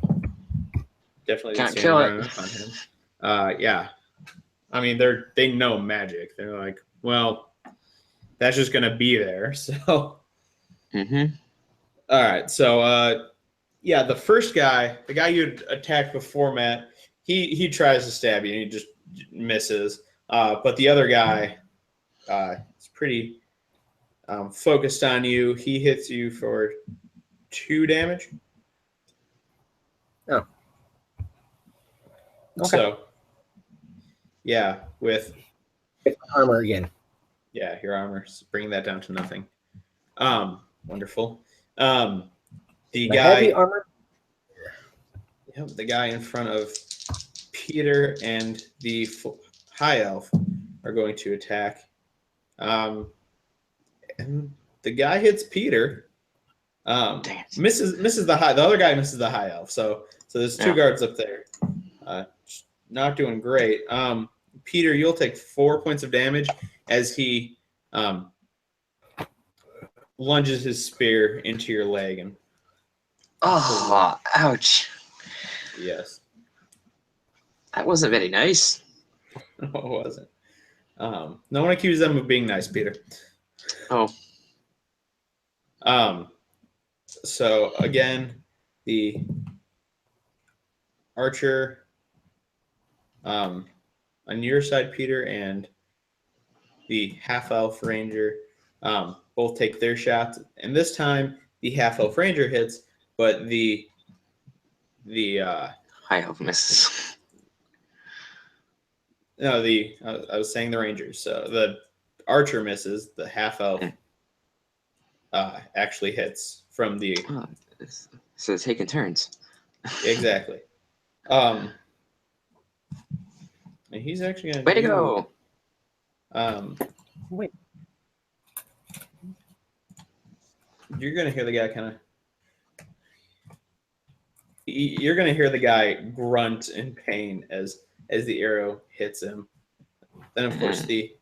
Speaker 1: Definitely
Speaker 3: can't kill it.
Speaker 1: on him. Yeah. I mean, they know magic. They're like, well, that's just gonna be there. So.
Speaker 3: Mm-hmm.
Speaker 1: All right. So, yeah, the first guy, the guy you attacked before, Matt, he tries to stab you and he just misses. But the other guy is pretty focused on you. He hits you for 2 damage.
Speaker 2: Oh. Okay.
Speaker 1: So, yeah, with
Speaker 2: armor again.
Speaker 1: Yeah, your armor, bringing that down to nothing. Wonderful. The guy,
Speaker 2: heavy armor.
Speaker 1: Yep, the guy in front of Peter and the high elf are going to attack. And the guy hits Peter.
Speaker 3: Dang it.
Speaker 1: Misses the high. The other guy misses the high elf. So there's two
Speaker 3: Yeah.
Speaker 1: guards up there. Not doing great. Peter, you'll take 4 points of damage as he lunges his spear into your leg. And
Speaker 3: Oh, ouch.
Speaker 1: yes,
Speaker 3: That wasn't very nice.
Speaker 1: no, it wasn't. No one accuses them of being nice, Peter.
Speaker 3: Oh.
Speaker 1: So again, the archer on your side, Peter, and the half-elf ranger both take their shots, and this time the half-elf ranger hits, but the
Speaker 3: High elf misses.
Speaker 1: no the I was saying the rangers. So the archer misses. The half-elf actually hits from the
Speaker 3: Oh, so it's taking turns.
Speaker 1: exactly. And he's actually gonna
Speaker 3: Way to go.
Speaker 2: Wait.
Speaker 1: You're gonna hear the guy kind of. You're gonna hear the guy grunt in pain as the arrow hits him. Then of course the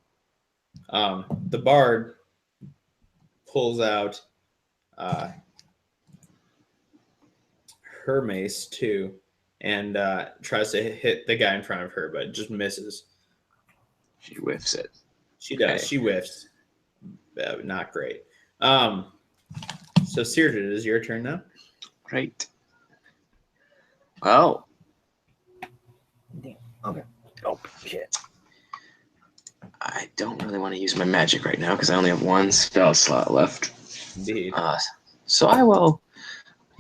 Speaker 1: bard pulls out her mace too, and tries to hit the guy in front of her, but just misses.
Speaker 3: She whiffs it.
Speaker 1: She does.
Speaker 3: Okay.
Speaker 1: She whiffs. Not great. So Sirta, it is your turn now.
Speaker 3: Right. Well,
Speaker 2: Damn. Okay. Oh shit.
Speaker 3: I don't really want to use my magic right now because I only have one spell slot left.
Speaker 1: Indeed.
Speaker 3: So I will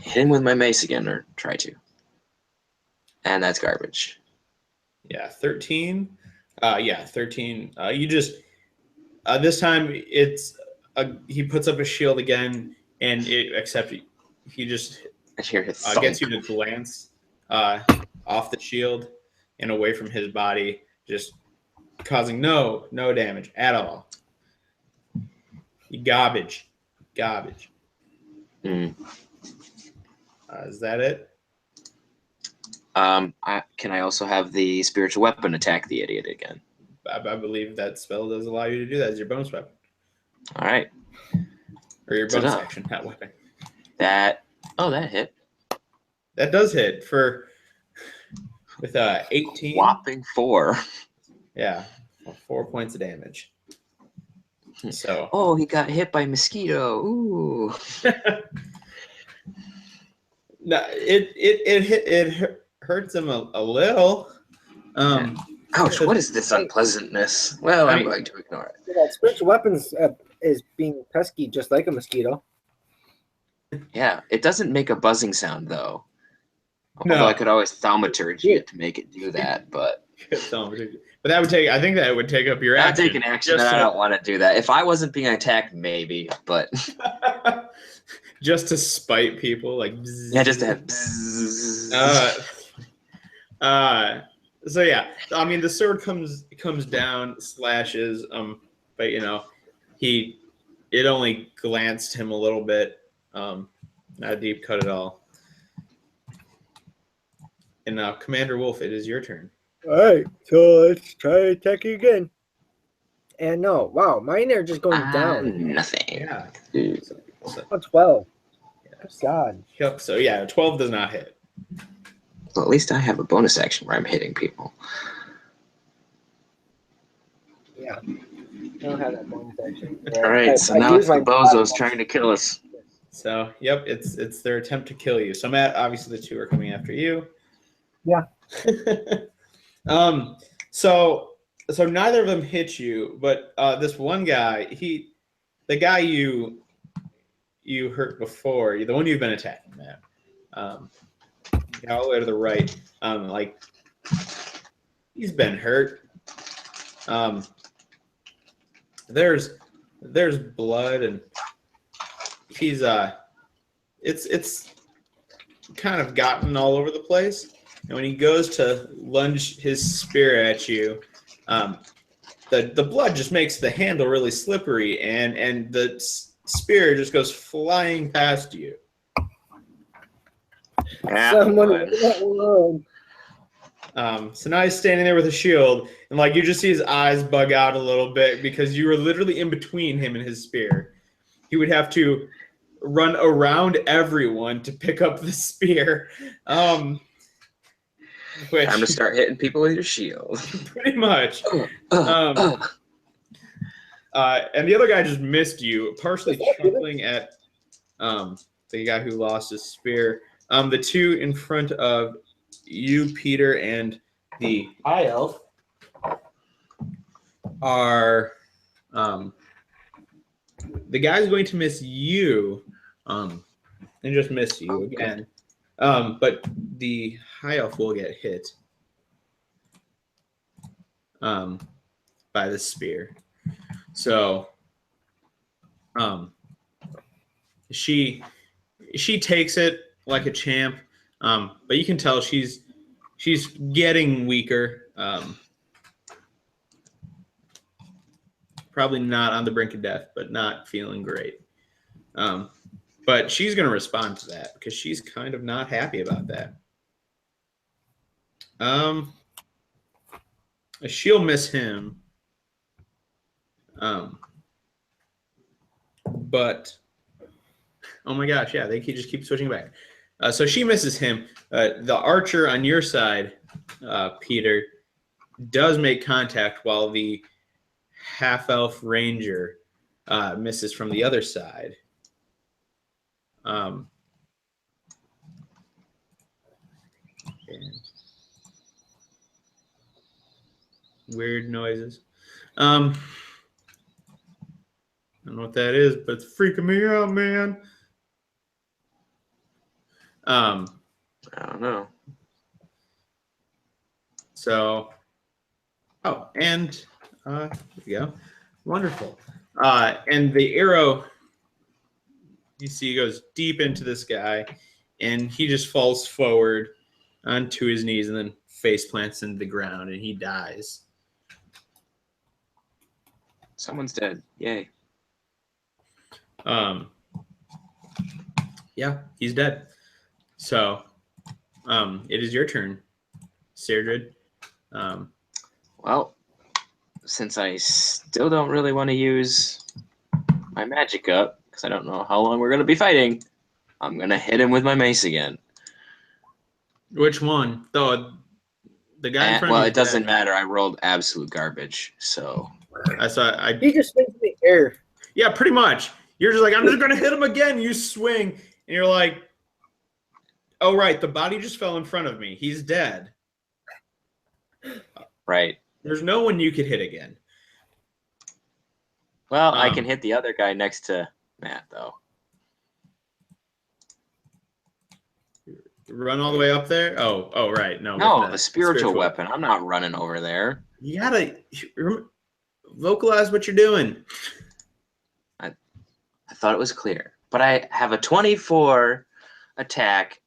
Speaker 3: hit him with my mace again, or try to. And that's garbage.
Speaker 1: Yeah, 13. 13. You just this time it's he puts up a shield again, and except he just
Speaker 3: I hear his
Speaker 1: gets you to glance off the shield and away from his body, just causing no damage at all. Garbage.
Speaker 3: Mm.
Speaker 1: Is that it?
Speaker 3: Can I also have the spiritual weapon attack the idiot again?
Speaker 1: I believe that spell does allow you to do that as your bonus weapon.
Speaker 3: All right.
Speaker 1: Or your bonus action, not weapon.
Speaker 3: That hit.
Speaker 1: That does hit with 18.
Speaker 3: Whopping 4.
Speaker 1: Yeah, 4 points of damage. So.
Speaker 3: Oh, he got hit by mosquito. Ooh.
Speaker 1: No, it hurts him a little.
Speaker 3: Ouch! What is this unpleasantness? Well, I'm going to ignore it.
Speaker 2: Yeah, spiritual weapons is being pesky just like a mosquito.
Speaker 3: Yeah, it doesn't make a buzzing sound though.
Speaker 1: No.
Speaker 3: Although I could always thaumaturge it to make it do that, but
Speaker 1: that would take. I think that would take up your action.
Speaker 3: I'd take an action, and I don't want to do that. If I wasn't being attacked, maybe, but
Speaker 1: just to spite people, like
Speaker 3: yeah, just to have.
Speaker 1: So yeah, I mean the sword comes down, slashes, but it only glanced him a little bit, not a deep cut at all. And now, Commander Wolf, it is your turn.
Speaker 2: All right, so let's try attacking again. And no, wow, mine are just going down.
Speaker 3: Nothing.
Speaker 1: Yeah.
Speaker 2: Oh, 12.
Speaker 1: Yes.
Speaker 2: God.
Speaker 1: Yep. So yeah, 12 does not hit.
Speaker 3: Well, at least I have a bonus action where I'm hitting people.
Speaker 2: Yeah. I don't have that bonus action.
Speaker 3: All right, so now it's the bozos trying to kill us.
Speaker 1: So yep, it's their attempt to kill you. So Matt, obviously the two are coming after you.
Speaker 2: Yeah.
Speaker 1: So neither of them hit you, but this one guy, the guy you hurt before, the one you've been attacking, Matt. All the way to the right, he's been hurt. There's blood, and he's it's kind of gotten all over the place. And when he goes to lunge his spear at you, the blood just makes the handle really slippery, and the spear just goes flying past you.
Speaker 2: Someone
Speaker 3: Fine.
Speaker 2: leave that alone.
Speaker 1: So now he's standing there with a shield, and like you just see his eyes bug out a little bit because you were literally in between him and his spear. He would have to run around everyone to pick up the spear. Which,
Speaker 3: Time to start hitting people with your shield.
Speaker 1: pretty much. And the other guy just missed you, partially chuckling at the guy who lost his spear. The two in front of you, Peter, and the high elf are the guy's going to miss you and just miss you again. But the high elf will get hit by the spear. So she takes it like a champ, but you can tell she's getting weaker. Probably not on the brink of death, but not feeling great. But she's going to respond to that because she's kind of not happy about that. She'll miss him. But oh my gosh, yeah, they just keep switching back. So she misses him. The archer on your side, Peter, does make contact while the half-elf ranger misses from the other side. Weird noises. I don't know what that is, but it's freaking me out, man.
Speaker 3: I don't know.
Speaker 1: So, and here we go. Wonderful. And the arrow, you see, goes deep into this guy, and he just falls forward onto his knees and then face plants into the ground, and he dies.
Speaker 3: Someone's dead. Yay.
Speaker 1: Yeah, he's dead. So, it is your turn, Serdred.
Speaker 3: Well, since I still don't really want to use my magic up, because I don't know how long we're going to be fighting, I'm going to hit him with my mace again.
Speaker 1: Which one? The guy in front of you.
Speaker 3: Well, it doesn't matter. I rolled absolute garbage, so.
Speaker 2: He just went to the air.
Speaker 1: Yeah, pretty much. You're just like, I'm just going to hit him again. You swing, and you're like, oh, right, the body just fell in front of me. He's dead.
Speaker 3: Right.
Speaker 1: There's no one you could hit again.
Speaker 3: Well, I can hit the other guy next to Matt, though.
Speaker 1: Run all the way up there? Oh, right.
Speaker 3: No, the spiritual weapon. I'm not running over there.
Speaker 1: You got to vocalize what you're doing.
Speaker 3: I thought it was clear. But I have a 24 attack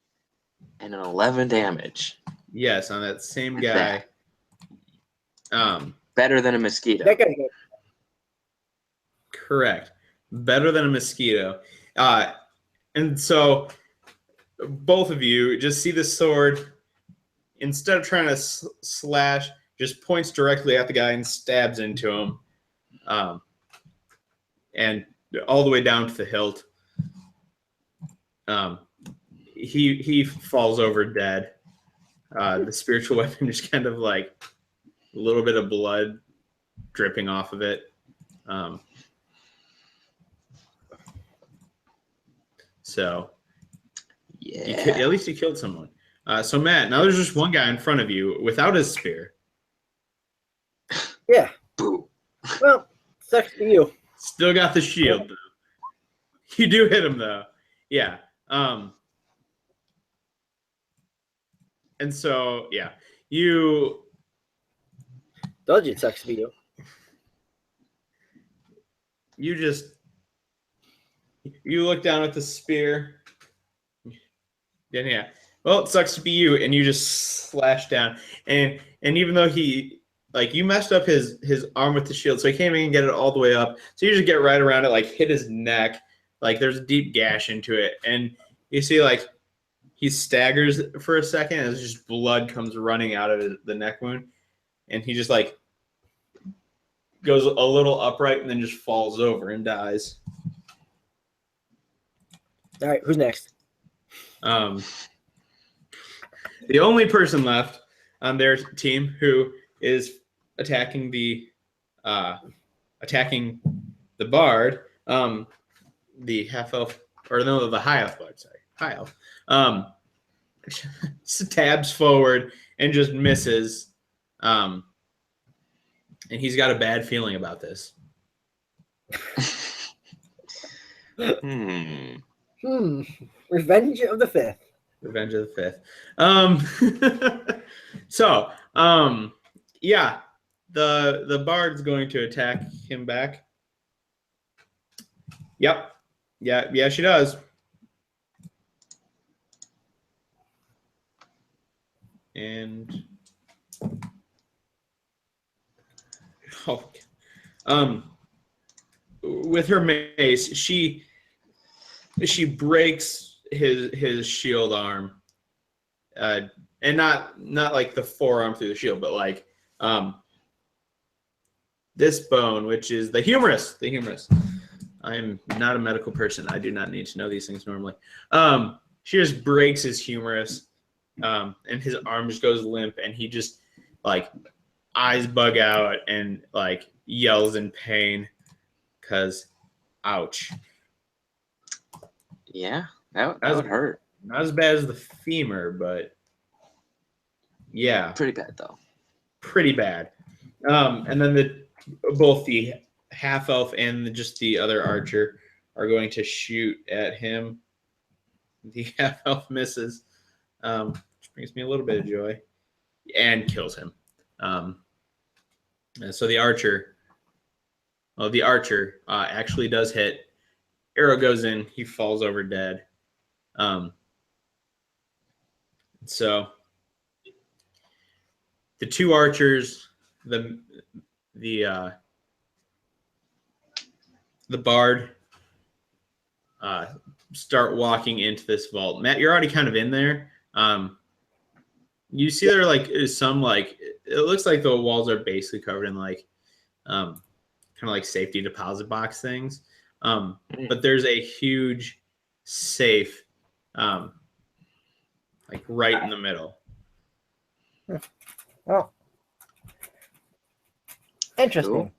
Speaker 3: and an 11 damage.
Speaker 1: Yes, on that same guy.
Speaker 3: Better than a mosquito.
Speaker 2: That guy.
Speaker 1: Correct. Better than a mosquito. And so both of you just see the sword. Instead of trying to slash, just points directly at the guy and stabs into him. And all the way down to the hilt. He falls over dead. The spiritual weapon just kind of like a little bit of blood dripping off of it. So
Speaker 3: yeah,
Speaker 1: at least you killed someone. So Matt, now there's just one guy in front of you without his spear.
Speaker 2: Yeah.
Speaker 3: Boo.
Speaker 2: Well, sucks for you.
Speaker 1: Still got the shield though. You do hit him though. Yeah. And so yeah, you.
Speaker 2: Told you it sucks for you.
Speaker 1: You look down at the spear. Yeah. Well, it sucks to be you, and you just slash down. And even though he like you messed up his arm with the shield, so he can't even get it all the way up. So you just get right around it, like hit his neck, like there's a deep gash into it, and you see like he staggers for a second, and just blood comes running out of the neck wound, and he just like goes a little upright and then just falls over and dies.
Speaker 2: All right, who's next?
Speaker 1: The only person left on their team who is attacking the bard, the half elf, or no, the high elf bard. Sorry, high elf. Stabs forward and just misses. And he's got a bad feeling about this.
Speaker 2: Revenge of the Fifth.
Speaker 1: Revenge of the Fifth. So, yeah, the bard's going to attack him back. Yep. Yeah, she does. And with her mace, she breaks his shield arm, and not like the forearm through the shield, but like this bone, which is the humerus. The humerus. I am not a medical person. I do not need to know these things normally. She just breaks his humerus, and his arm just goes limp, and he just like eyes bug out and like yells in pain because ouch.
Speaker 3: Yeah, that would hurt.
Speaker 1: Not as bad as the femur, but yeah,
Speaker 3: Pretty bad though.
Speaker 1: pretty bad. And then both the half elf and just the other archer are going to shoot at him. The half elf misses, which brings me a little bit of joy, and kills him. And so the archer actually does hit. Arrow goes in. He falls over dead. So the two archers, the bard, start walking into this vault. Matt, you're already kind of in there. You see there like is some like it looks like the walls are basically covered in like kind of like safety deposit box things. But there's a huge safe like right in the middle.
Speaker 2: Oh, interesting.
Speaker 3: Cool.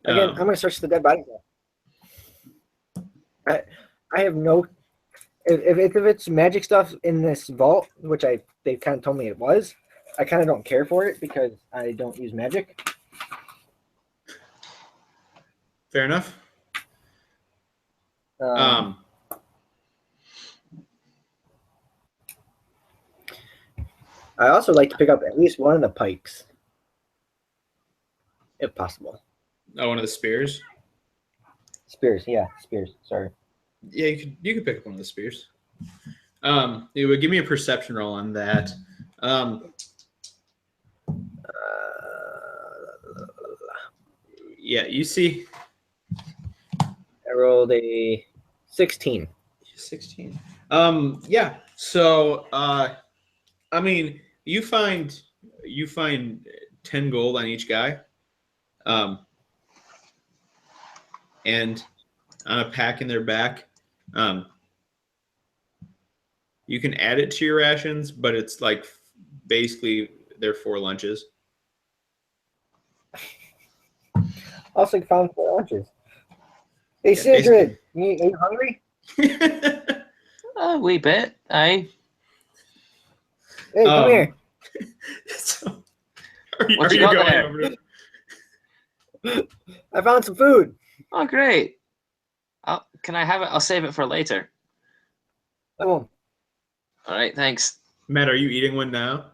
Speaker 2: Again, I'm going to search the dead bodies. I have no. If it's magic stuff in this vault, which they kind of told me it was, I kind of don't care for it because I don't use magic.
Speaker 1: Fair enough.
Speaker 2: I also like to pick up at least one of the pikes, if possible.
Speaker 1: Oh, one of the spears.
Speaker 2: Spears, yeah, spears. Sorry.
Speaker 1: Yeah, you could pick up one of the spears. It would give me a perception roll on that. Yeah, you see.
Speaker 2: I rolled a 16.
Speaker 1: 16. Yeah. So, I mean, you find 10 gold on each guy. And on a pack in their back, you can add it to your rations, but it's like basically they're 4 lunches.
Speaker 2: Also found 4 lunches. Hey, Sigrid, are you hungry?
Speaker 3: A wee bit, aye.
Speaker 2: Hey, come here.
Speaker 1: So, are you
Speaker 3: What you got
Speaker 1: going
Speaker 3: there?
Speaker 1: over to-
Speaker 2: I found some food.
Speaker 3: Oh, great. Can I have it? I'll save it for later.
Speaker 2: Oh,
Speaker 3: All right, thanks.
Speaker 1: Matt, are you eating one now?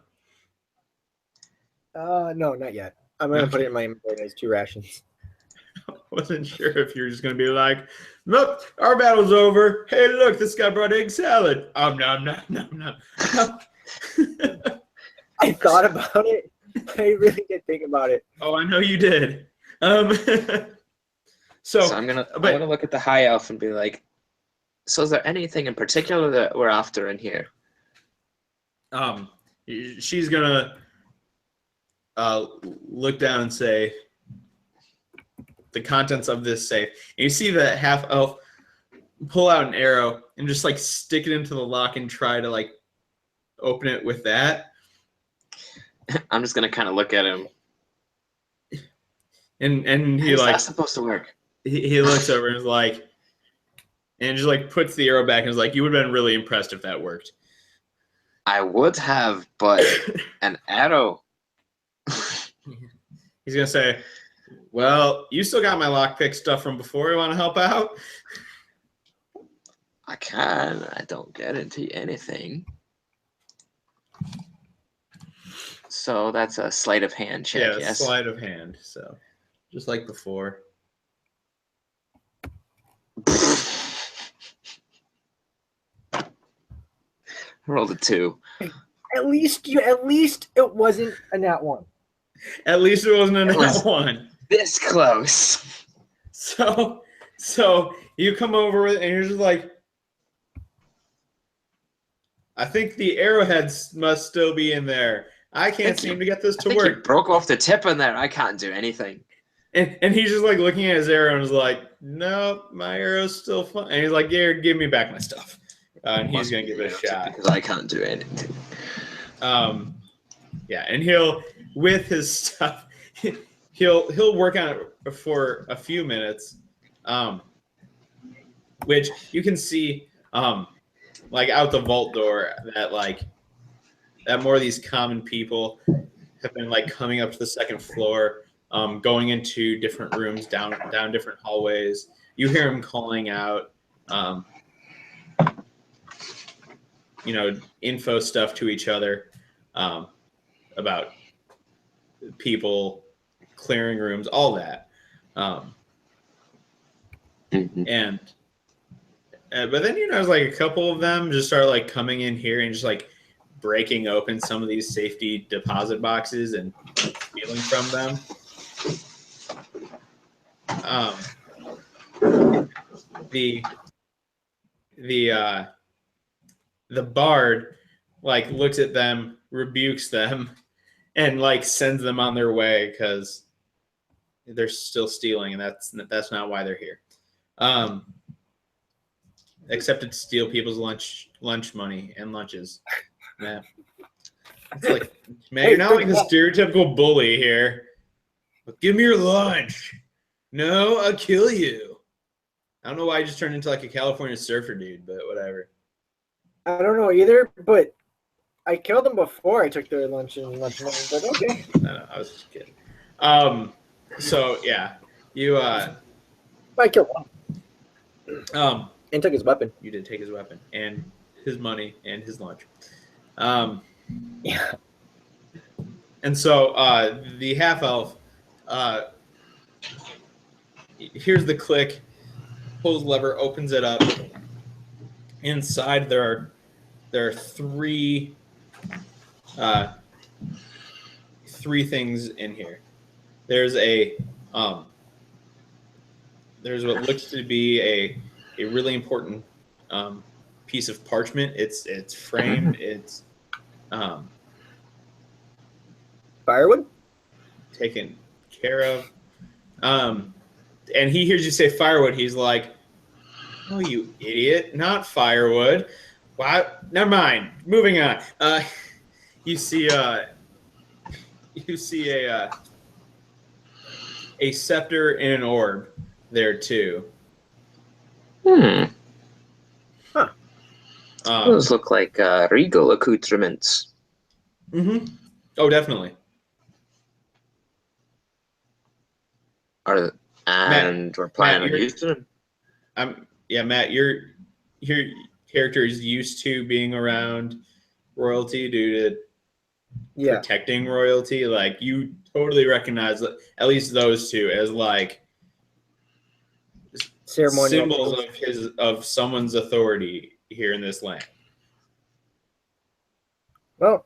Speaker 2: no, not yet. I'm gonna put it in my inventory as 2 rations.
Speaker 1: Wasn't sure if you're just gonna be like, nope, our battle's over. Hey, look, this guy brought egg salad. Nom nom nom nom nom.
Speaker 2: I thought about it, I really did think about it.
Speaker 1: Oh, I know you did. So
Speaker 3: I'm gonna look at the high elf and be like, so is there anything in particular that we're after in here?
Speaker 1: she's gonna look down and say the contents of this safe. And you see the half elf pull out an arrow and just like stick it into the lock and try to like open it with that.
Speaker 3: I'm just gonna kind of look at him.
Speaker 1: And he
Speaker 3: How's
Speaker 1: like
Speaker 3: that supposed to work?
Speaker 1: he looks over and is like, and just like puts the arrow back and is like, you would have been really impressed if that worked.
Speaker 3: I would have, but an arrow.
Speaker 1: He's gonna say, well, you still got my lockpick stuff from before. You want to help out?
Speaker 3: I can. I don't get into anything. So that's a sleight of hand check,
Speaker 1: Yeah,
Speaker 3: yes?
Speaker 1: sleight of hand. So just like before.
Speaker 3: Rolled a 2.
Speaker 2: At least it wasn't a nat 1.
Speaker 1: At least it wasn't a
Speaker 3: It was-
Speaker 1: nat 1.
Speaker 3: This close.
Speaker 1: So you come over with, and you're just like, I think the arrowheads must still be in there. I can't seem to get this
Speaker 3: I
Speaker 1: to
Speaker 3: think you
Speaker 1: work.
Speaker 3: broke off the tip in there. I can't do anything.
Speaker 1: And he's just like looking at his arrow and is like, nope, my arrow's still fine. And he's like, yeah, give me back my stuff. And he's gonna give it a shot.
Speaker 3: Because I can't do anything.
Speaker 1: Yeah, and he'll with his stuff, he'll work on it for a few minutes, which you can see, like out the vault door that more of these common people have been like coming up to the second floor, going into different rooms, down different hallways. You hear him calling out, info stuff to each other, about people clearing rooms, all that. And but then there's like a couple of them just start like coming in here and just like breaking open some of these safety deposit boxes and stealing from them. The bard like looks at them, rebukes them, and like sends them on their way because they're still stealing, and that's not why they're here. Except to steal people's lunch money and lunches. Man, it's like, man, you're not like the stereotypical bully here. Give me your lunch. No, I'll kill you. I don't know why I just turned into like a California surfer dude, but whatever.
Speaker 2: I don't know either, but I killed them before I took their lunch and lunch money, but okay.
Speaker 1: No, I was just kidding. So yeah, you
Speaker 2: I killed one. And took his weapon.
Speaker 1: You did take his weapon and his money and his lunch.
Speaker 2: Yeah.
Speaker 1: And so the half elf here's the click, pulls the lever, opens it up. Inside there are three things in here. There's there's what looks to be a really important piece of parchment. It's framed. It's
Speaker 2: Firewood?
Speaker 1: taken care of. And he hears you say firewood. He's like, "Oh, you idiot! Not firewood. Wow. Never mind. Moving on. You see a scepter and an orb there too.
Speaker 3: Huh.
Speaker 1: Um,
Speaker 3: Those look like regal accoutrements.
Speaker 1: Mm-hmm. Oh, definitely.
Speaker 3: We're planning on using them.
Speaker 1: Matt, your character is used to being around royalty due to protecting royalty. Like, you totally recognize at least those two as like
Speaker 2: Ceremonial
Speaker 1: symbols of someone's authority here in this land.
Speaker 2: Well,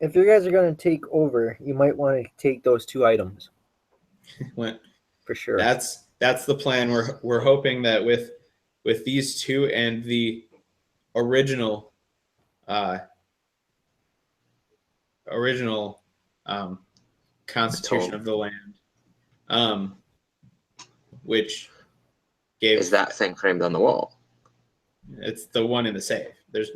Speaker 2: if you guys are going to take over, you might want to take those 2 items
Speaker 1: When-
Speaker 2: for sure.
Speaker 1: That's the plan. We're hoping that with these 2 and the original constitution
Speaker 3: Tome.
Speaker 1: of the land, which gave
Speaker 3: Is that thing framed on the wall?
Speaker 1: it's the one in the safe.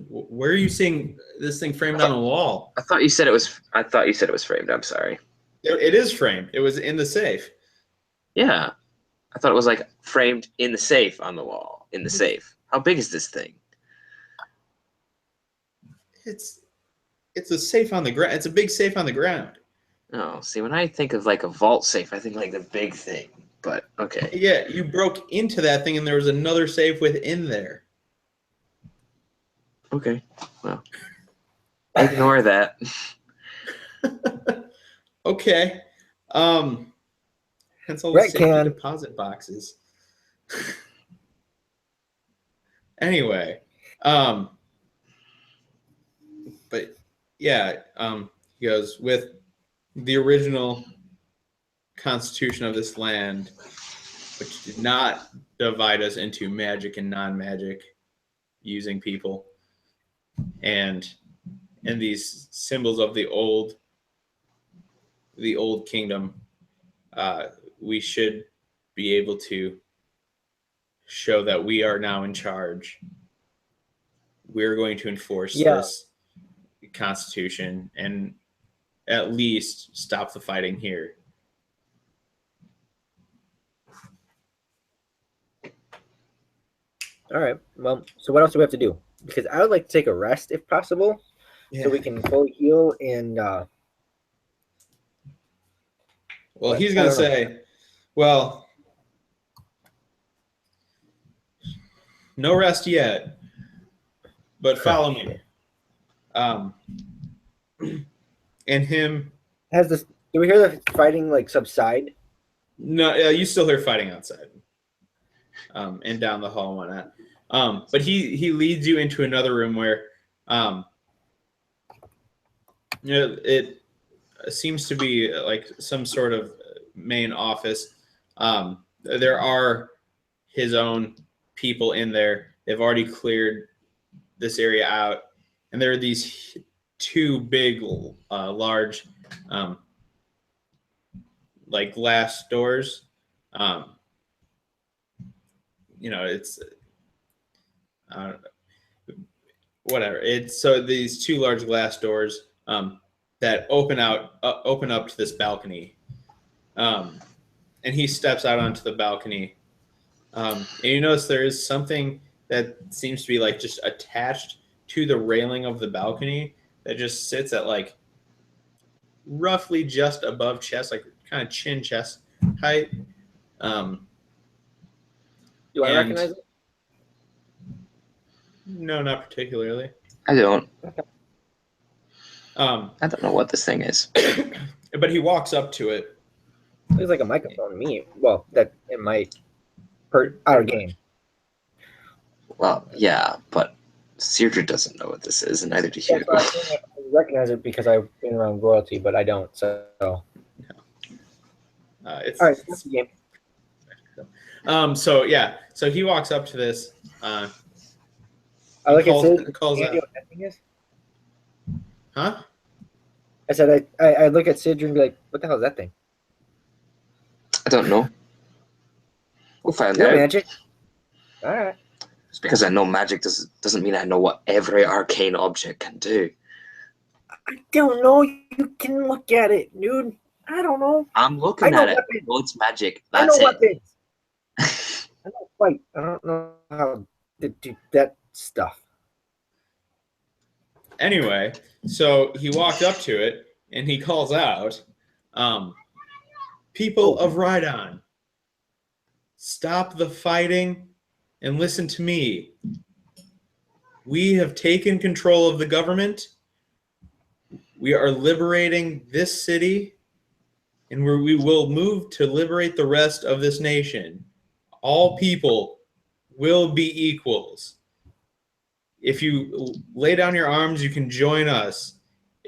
Speaker 1: Where are you seeing this thing framed on a wall?
Speaker 3: I thought you said it was framed. I'm sorry.
Speaker 1: It is framed. It was in the safe.
Speaker 3: Yeah. I thought it was like framed in the safe on the wall. In the safe. How big is this thing?
Speaker 1: It's a safe on the ground. It's a big safe on the ground.
Speaker 3: Oh, see, when I think of like a vault safe, I think like the big thing. But okay.
Speaker 1: Yeah, you broke into that thing and there was another safe within there.
Speaker 3: Okay. Well, ignore that.
Speaker 1: Okay. Hence all the
Speaker 2: Brett
Speaker 1: safety
Speaker 2: can.
Speaker 1: deposit boxes. Anyway, but yeah, he goes with the original constitution of this land, which did not divide us into magic and non-magic using people, and these symbols of the old kingdom, we should be able to show that we are now in charge. We're going to enforce this constitution and at least stop the fighting here.
Speaker 2: All right. Well, so what else do we have to do? Because I would like to take a rest if possible, so we can fully heal and.
Speaker 1: Well, he's going to say, well, no rest yet, but follow me. And him.
Speaker 2: Has this? Do we hear the fighting like subside?
Speaker 1: No, you still hear fighting outside, and down the hall and whatnot. But he leads you into another room where, it seems to be like some sort of main office. There are his own people in there. They've already cleared this area out, and there are these 2 big, large, like glass doors. It's whatever. It's so these 2 large glass doors that open up to this balcony, and he steps out onto the balcony, and you notice there is something that seems to be like just attached to the railing of the balcony that just sits at like roughly just above chest, like kind of chin chest height.
Speaker 2: Do I recognize it?
Speaker 1: No, not particularly.
Speaker 3: I don't.
Speaker 2: Okay.
Speaker 3: I don't know what this thing is.
Speaker 1: But he walks up to it.
Speaker 2: Looks like a microphone to me. Well, that it might hurt our game.
Speaker 3: Well, yeah, but Cedric doesn't know what this is, and neither do you.
Speaker 2: I recognize it because I've been around royalty, but I don't. So.
Speaker 1: It's,
Speaker 2: all right, that's the game.
Speaker 1: So yeah, so he walks up to this.
Speaker 2: I look at Sid.
Speaker 1: Calls out.
Speaker 2: What that thing is?
Speaker 1: Huh?
Speaker 2: I said I look at Sid and be like, "What the hell is that thing?"
Speaker 3: I don't know. We'll find
Speaker 2: Your
Speaker 3: out.
Speaker 2: magic. All right.
Speaker 3: Just because I know magic doesn't mean I know what every arcane object can do.
Speaker 2: I don't know. You can look at it, dude. I don't know.
Speaker 3: I'm looking
Speaker 2: I know
Speaker 3: at it.
Speaker 2: weapons.
Speaker 3: Well, it's magic.
Speaker 2: I
Speaker 3: That's
Speaker 2: know
Speaker 3: it.
Speaker 2: weapons. I don't fight. I don't know how to do that stuff.
Speaker 1: Anyway, so he walked up to it and he calls out, "People of Rhydon, stop the fighting and listen to me. We have taken control of the government. We are liberating this city, and we will move to liberate the rest of this nation. All people will be equals. If you lay down your arms, you can join us.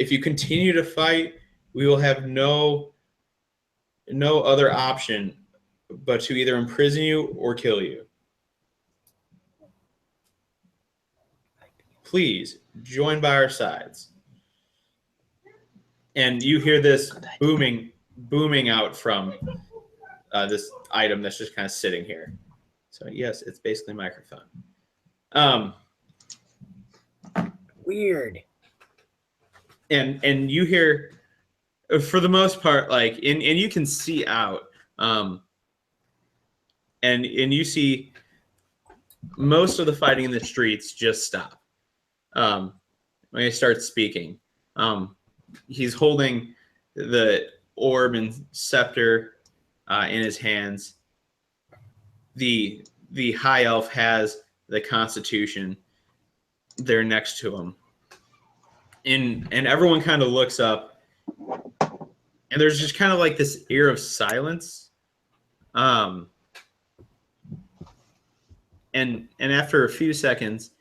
Speaker 1: if you continue to fight, we will have no other option but to either imprison you or kill you. Please join by our sides. And you hear this booming out from this item that's just kind of sitting here. So yes, it's basically a microphone.
Speaker 2: Weird.
Speaker 1: And you hear, for the most part, like, and you can see out, and you see most of the fighting in the streets just stop when he starts speaking. He's holding the orb and scepter in his hands. The high elf has the Constitution there next to him, and everyone kind of looks up, and there's just kind of like this air of silence. And after a few seconds,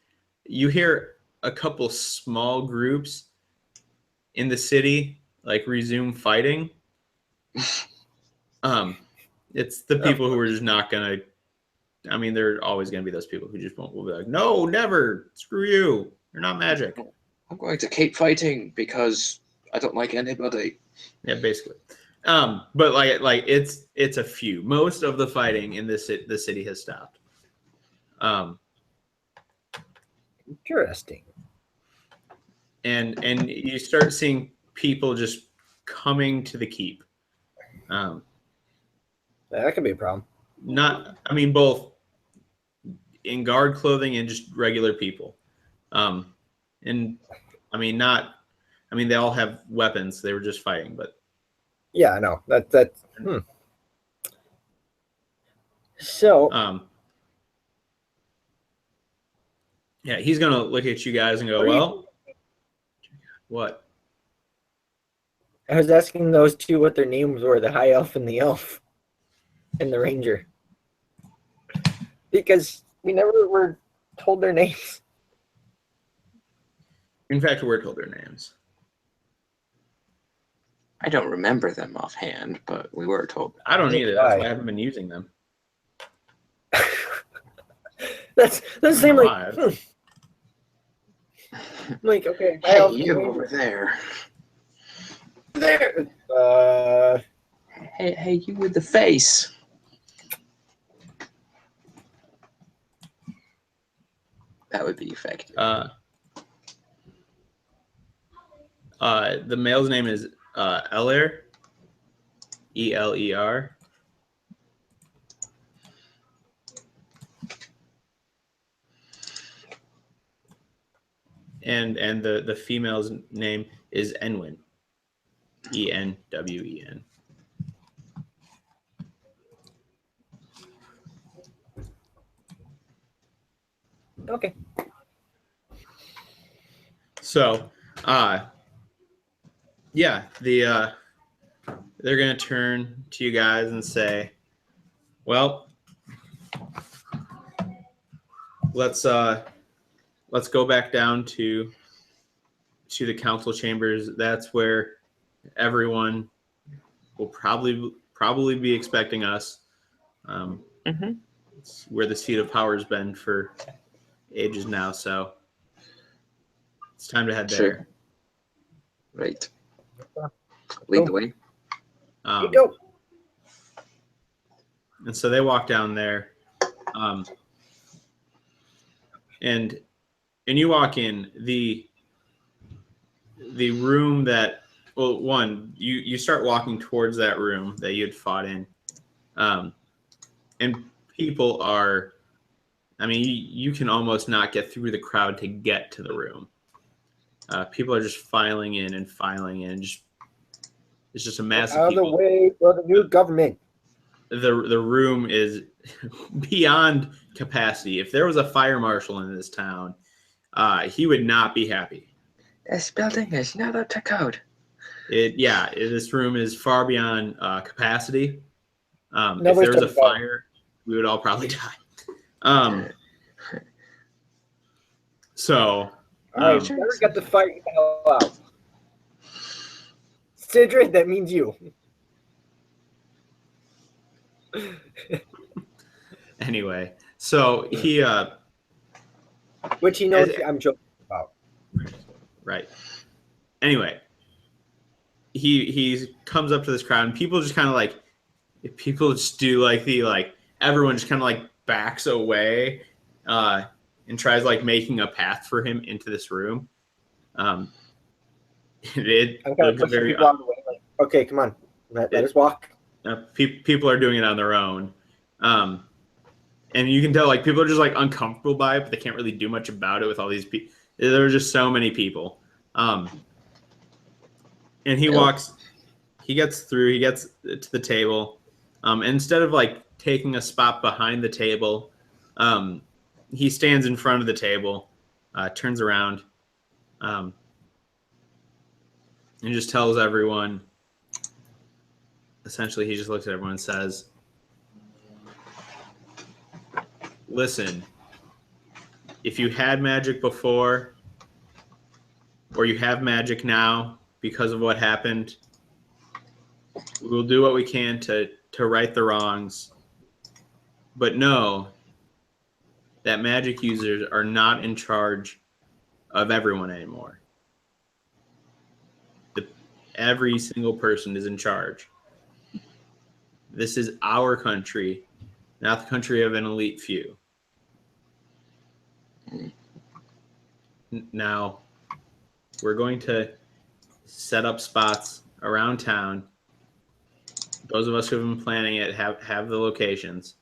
Speaker 1: you hear a couple small groups in the city like resume fighting. It's the people who are just not gonna. I mean, there are always gonna be those people who just will be like, "No, never, screw you. You're not magic."
Speaker 3: I'm going to keep fighting because I don't like anybody.
Speaker 1: Yeah, basically. But like it's a few. Most of the fighting in the city has stopped.
Speaker 2: Interesting.
Speaker 1: And you start seeing people just coming to the keep.
Speaker 2: That could be a problem.
Speaker 1: Both in guard clothing and just regular people. They all have weapons. They were just fighting, but
Speaker 2: yeah, I know that. So,
Speaker 1: yeah, he's gonna look at you guys and go, "Well, what?"
Speaker 2: I was asking those two what their names were, the high elf and the elf, and the ranger, because we never were told their names.
Speaker 1: In fact, we're told their names.
Speaker 3: I don't remember them offhand, but we were told.
Speaker 1: I don't either. That's why I haven't been using them.
Speaker 2: that's the same. Like, okay,
Speaker 3: hey, you over there.
Speaker 2: There.
Speaker 3: Hey, you with the face. That would be effective.
Speaker 1: The male's name is Eller, Eler. And the female's name is Enwin, Enwen.
Speaker 2: Okay.
Speaker 1: So, yeah, they're gonna turn to you guys and say, "Well, let's go back down to the council chambers. That's where everyone will probably be expecting us. It's where the seat of power has been for ages now, so it's time to head there."
Speaker 3: Sure. Right. Lead the way.
Speaker 1: And so they walk down there, and you walk in the room that, well, one, you start walking towards that room that you had fought in, and people are, you can almost not get through the crowd to get to the room. People are just filing in. It's just a massive.
Speaker 2: Out of the way for the new government.
Speaker 1: The room is beyond capacity. If there was a fire marshal in this town, he would not be happy.
Speaker 3: This building is not up to code.
Speaker 1: This room is far beyond capacity. If there was a fire, we would all probably die. So,
Speaker 2: all right, never get the fight the hell out. Sidrid, that means you.
Speaker 1: Anyway, so he
Speaker 2: Which he knows I'm joking about.
Speaker 1: right. Anyway, he comes up to this crowd and people just kind of like do like everyone just kind of like backs away and tries like making a path for him into this room.
Speaker 2: I'm kind of pushing
Speaker 1: very
Speaker 2: people out of the way. Like, okay, come on, let us walk.
Speaker 1: People are doing it on their own, and you can tell like people are just like uncomfortable by it, but they can't really do much about it with all these people. There are just so many people, and he walks. He gets through. He gets to the table. And instead of like taking a spot behind the table, he stands in front of the table, turns around, and just tells everyone. Essentially, he just looks at everyone and says, "Listen, if you had magic before, or you have magic now because of what happened, we will do what we can to right the wrongs. But know that magic users are not in charge of everyone anymore. Every single person is in charge. This is our country, not the country of an elite few. Now, we're going to set up spots around town. Those of us who have been planning it have the locations.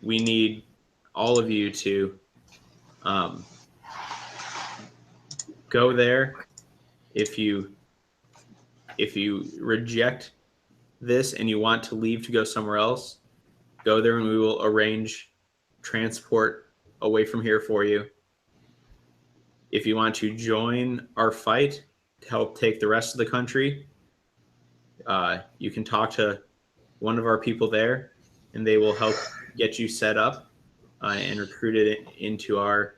Speaker 1: We need all of you to go there. If you reject this and you want to leave to go somewhere else, go there and we will arrange transport away from here for you. If you want to join our fight to help take the rest of the country, you can talk to one of our people there, and they will help get you set up and recruited into our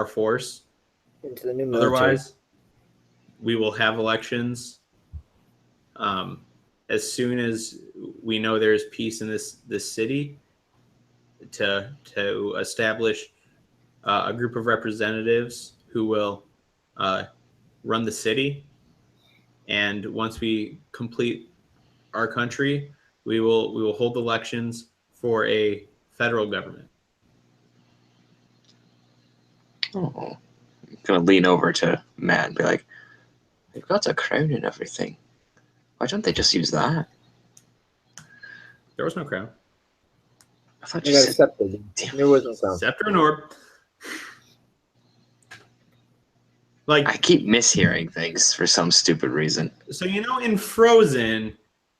Speaker 1: force.
Speaker 2: Into the new military.
Speaker 1: Otherwise, we will have elections as soon as we know there is peace in this city to establish a group of representatives who will run the city. And once we complete our country, we will hold elections for a federal government.
Speaker 3: Oh, I'm gonna lean over to Matt and be like, "They've got a crown and everything. Why don't they just use that?"
Speaker 1: There was no crown.
Speaker 3: I thought
Speaker 2: You
Speaker 3: you
Speaker 2: got
Speaker 3: said
Speaker 2: accepted. There was no sound.
Speaker 1: Scepter and orb. Like,
Speaker 3: I keep mishearing things for some stupid reason.
Speaker 1: so in Frozen,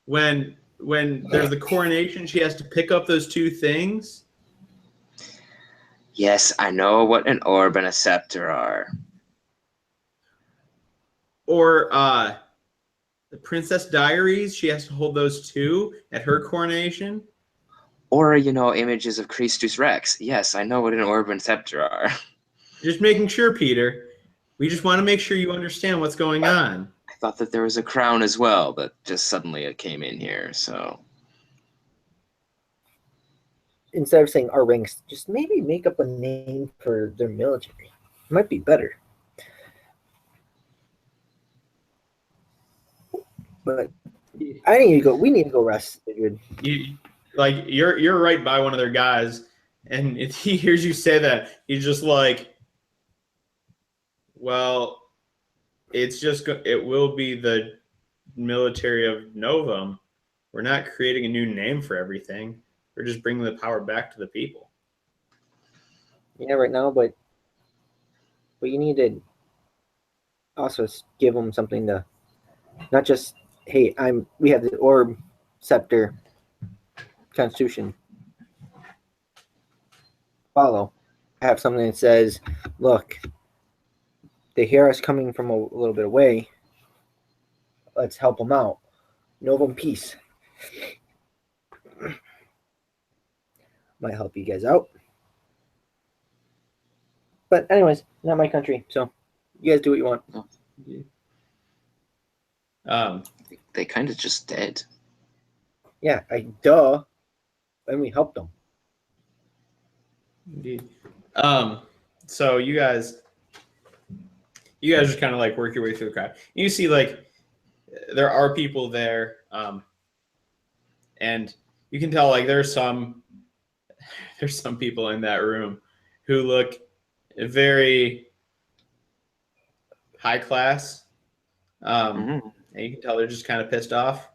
Speaker 1: when there's the coronation, she has to pick up those two things.
Speaker 3: Yes, I know what an orb and a scepter are.
Speaker 1: Or the Princess Diaries, she has to hold those two at her coronation.
Speaker 3: Or, images of Christus Rex. Yes, I know what an orb and scepter are.
Speaker 1: Just making sure, Peter. We just want to make sure you understand what's going on.
Speaker 3: I thought that there was a crown as well, but just suddenly it came in here, so...
Speaker 2: Instead of saying our ranks, just maybe make up a name for their military. It might be better. But I need to go. We need to go rest, dude.
Speaker 1: You're right by one of their guys, and if he hears you say that, he's just like, well, it will be the military of Novam. We're not creating a new name for everything. We're just bringing the power back to the people.
Speaker 2: Yeah, right now, but you need to also give them something to, not just, hey, we have the orb, scepter, constitution. Follow. Have something that says, look, they hear us coming from a little bit away. Let's help them out. Novum peace. Might help you guys out. But anyways, not my country, so You guys do what you want.
Speaker 3: They kind of just dead.
Speaker 2: Yeah, duh. And we helped them.
Speaker 1: Indeed. So you guys just kind of like work your way through the crowd. You see like there are people there, and you can tell like there's some people in that room who look very high class. And you can tell they're just kind of pissed off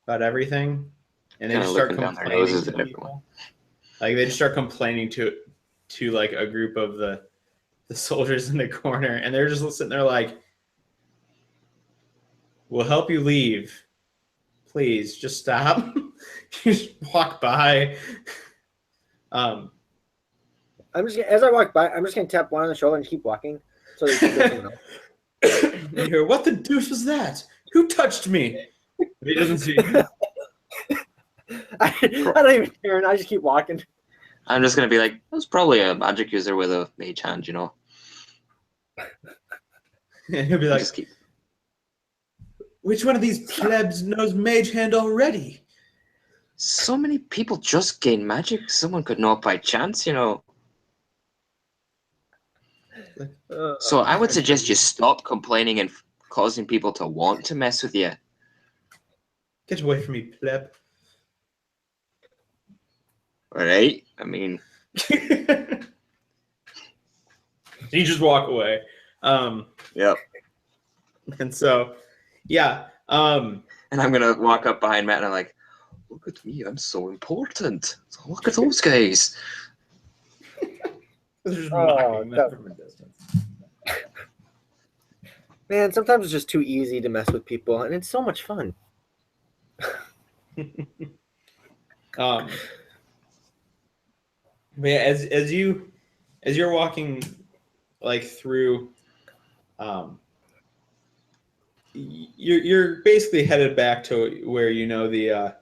Speaker 1: about everything, and they
Speaker 3: Kinda
Speaker 1: just start
Speaker 3: looking down their
Speaker 1: complaining
Speaker 3: noses
Speaker 1: to
Speaker 3: at
Speaker 1: people.
Speaker 3: everyone.
Speaker 1: Like they just start complaining to like a group of the soldiers in the corner, and they're just sitting there like, "We'll help you leave. Please, just stop." You just walk by.
Speaker 2: I'm just as I walk by, I'm just gonna tap one on the shoulder and keep walking. So they can go someone else.
Speaker 1: You hear, "What the deuce was that? Who touched me?" He doesn't see you.
Speaker 2: I don't even care, and I just keep walking.
Speaker 3: I'm just gonna be like, that was probably a magic user with a mage hand, you know.
Speaker 1: And he'll be like,
Speaker 3: Just keep.
Speaker 1: "Which one of these plebs knows mage hand already?"
Speaker 3: So many people just gain magic. Someone could know it by chance, you know. So I would suggest you stop complaining and causing people to want to mess with you.
Speaker 1: Get away from me, pleb.
Speaker 3: All right? I mean,
Speaker 1: You just walk away.
Speaker 3: yep.
Speaker 1: And so, yeah.
Speaker 3: And I'm gonna walk up behind Matt and I'm like, look at me, I'm so important. Look at those guys.
Speaker 1: They're just
Speaker 2: Oh,
Speaker 1: mocking them
Speaker 2: that-
Speaker 1: from a distance.
Speaker 2: Man, sometimes it's just too easy to mess with people, and it's so much fun.
Speaker 1: But yeah, as you're walking like through, you're basically headed back to where you know the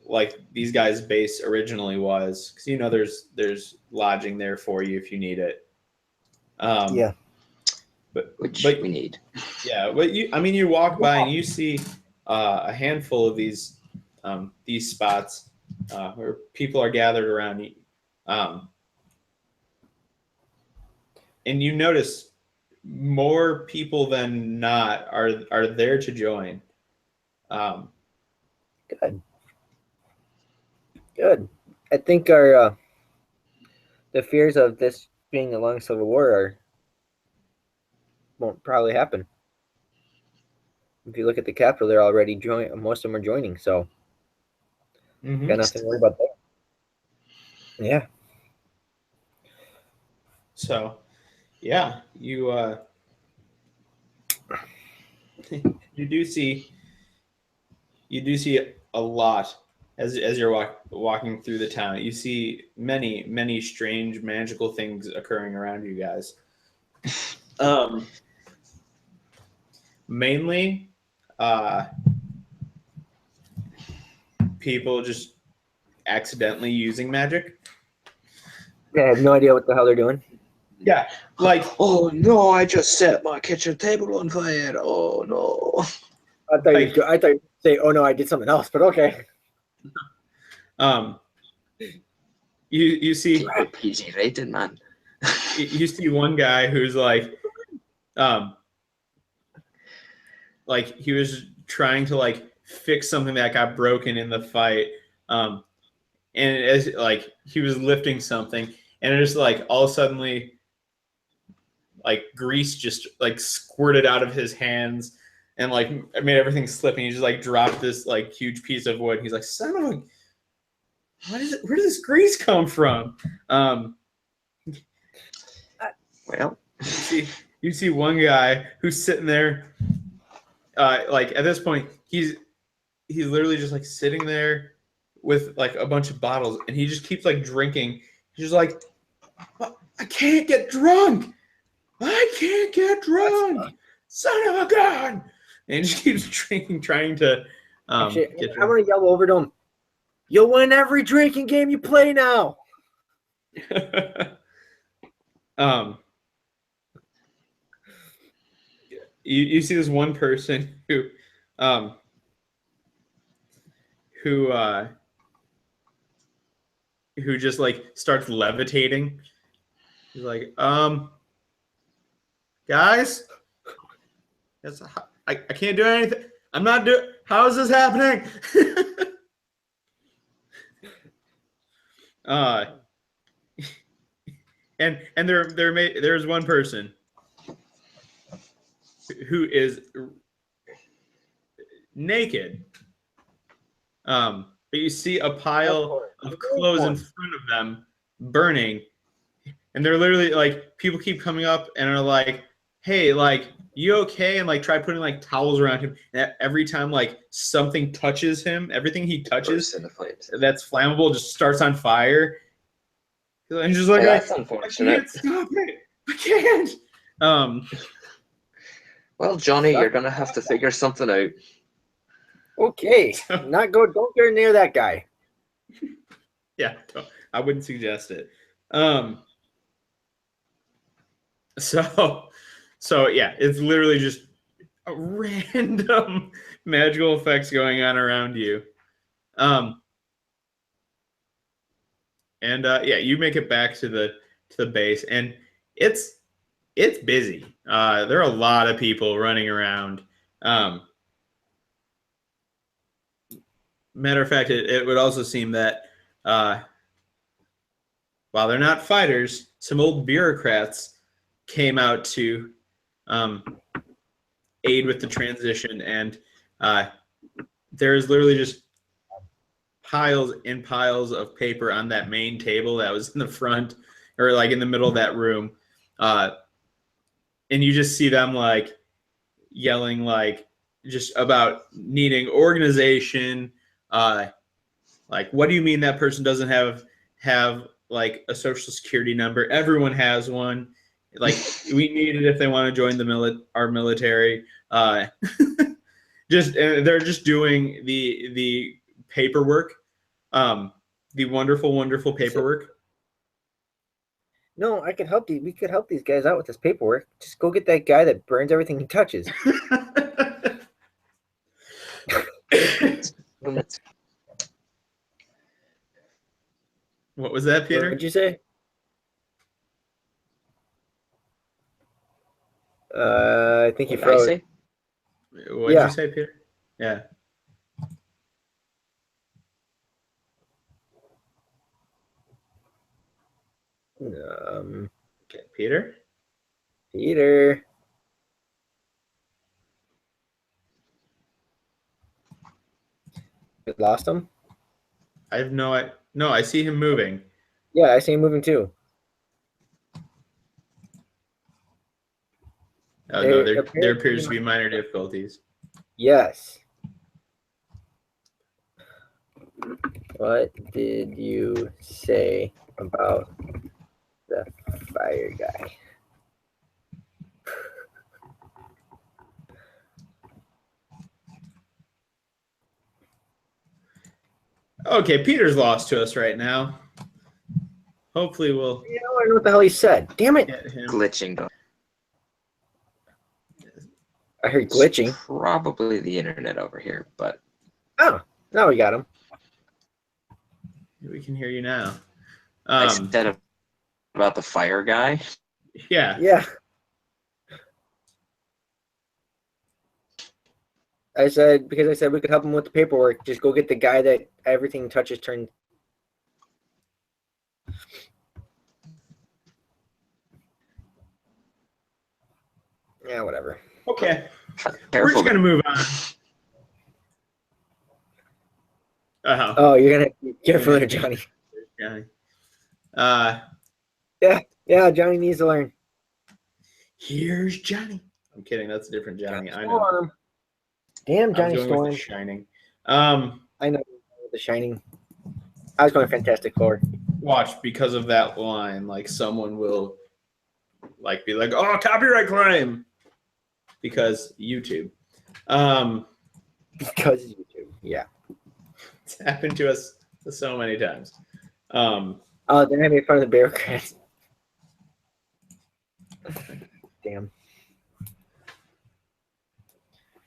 Speaker 1: like these guys' base originally was, because you know there's lodging there for you if you need it.
Speaker 2: Yeah.
Speaker 1: But
Speaker 3: Which
Speaker 1: but
Speaker 3: we need.
Speaker 1: yeah, but you walk by and you see a handful of these spots where people are gathered around you, and you notice more people than not are there to join.
Speaker 2: Good. Good. I think our the fears of this being a long civil war won't probably happen. If you look at the Capitol, they're already most of them are joining, so got nothing to worry about there. Yeah.
Speaker 1: So, yeah, you you do see a lot as you're walking through the town. You see many strange magical things occurring around you guys. Mainly, people just accidentally using magic.
Speaker 2: I have no idea what the hell they're doing.
Speaker 1: Yeah, like,
Speaker 3: oh no, I just set my kitchen table on fire. Oh no.
Speaker 2: I thought you'd say, "Oh no, I did something else," but okay.
Speaker 1: You see
Speaker 3: Keep it PG rated, man.
Speaker 1: you see one guy who's like he was trying to like fix something that got broken in the fight, and as like he was lifting something, and it just like all suddenly like grease just like squirted out of his hands and like made everything slip, and he just like dropped this like huge piece of wood. He's like, "Son of a, what is it? Where does this grease come from?"
Speaker 3: Well,
Speaker 1: you see one guy who's sitting there, like at this point he's literally just like sitting there with like a bunch of bottles, and he just keeps like drinking. He's just like, "I can't get drunk. I can't get drunk. Son of a gun!" And he just keeps drinking, trying to
Speaker 2: Actually,
Speaker 1: get
Speaker 2: I'm
Speaker 1: drunk.
Speaker 2: gonna yell over to him. You'll win every drinking game you play now.
Speaker 1: you see this one person um who who just like starts levitating. He's like, guys, I can't do anything. I'm not doing. How is this happening? uh, and there's one person who is naked. But you see a pile of clothes in front of them burning, and they're literally like, people keep coming up and are like, hey, like, you okay? And like try putting like towels around him. And every time like something touches him, everything he touches
Speaker 3: in the flames.
Speaker 1: that's flammable just starts on fire. And just like,
Speaker 3: That's
Speaker 1: I
Speaker 3: unfortunate.
Speaker 1: can't stop it. I can't.
Speaker 3: Well, Johnny, you're gonna have to figure something out.
Speaker 2: Okay, don't go near that guy.
Speaker 1: Yeah, I wouldn't suggest it. So yeah, it's literally just a random magical effects going on around you. Yeah, you make it back to the base, and it's busy. There are a lot of people running around. Matter of fact, it would also seem that while they're not fighters, some old bureaucrats came out to aid with the transition, and there's literally just piles and piles of paper on that main table that was in the front, or like in the middle of that room, and you just see them like yelling like just about needing organization. Like, what do you mean that person doesn't have like a social security number? Everyone has one. Like, we need it if they want to join our military. They're just doing the paperwork, the wonderful paperwork.
Speaker 2: No, I can help you. We could help these guys out with this paperwork. Just go get that guy that burns everything he touches.
Speaker 1: What was that, Peter?
Speaker 2: What did you say? I think you froze.
Speaker 1: What did you say, Peter? Yeah. Okay, Peter.
Speaker 2: Peter. You lost him?
Speaker 1: I have no. I see him moving.
Speaker 2: Yeah, I see him moving too.
Speaker 1: Oh, no, there appears to be minor difficulties.
Speaker 2: Yes. What did you say about the fire guy?
Speaker 1: Okay, Peter's lost to us right now. Hopefully we'll
Speaker 2: I don't know what the hell he said. Damn it.
Speaker 1: get him.
Speaker 3: Glitching.
Speaker 2: I heard glitching.
Speaker 3: It's probably the internet over here, but
Speaker 2: Oh, now we got him.
Speaker 1: We can hear you now.
Speaker 3: I said about the fire guy.
Speaker 1: Yeah.
Speaker 2: Yeah. I said we could help him with the paperwork. Just go get the guy that everything touches turns. Yeah, whatever.
Speaker 1: Okay.
Speaker 3: Careful.
Speaker 1: We're just gonna move on. Uh-huh.
Speaker 2: Oh, you're gonna be careful there, Johnny.
Speaker 1: Johnny.
Speaker 2: Yeah, Johnny needs to learn.
Speaker 1: Here's Johnny. I'm kidding. That's a different Johnny.
Speaker 2: Johnny
Speaker 1: I know.
Speaker 2: Storm. Damn, Johnny
Speaker 1: I was going
Speaker 2: Storm.
Speaker 1: with The Shining.
Speaker 2: I know The Shining. I was going Fantastic Four.
Speaker 1: Watch, because of that line, like someone will like be like, "Oh, copyright claim," because YouTube.
Speaker 2: Because YouTube. Yeah.
Speaker 1: It's happened to us so many times.
Speaker 2: Oh, they're having fun of the bureaucrats. Damn.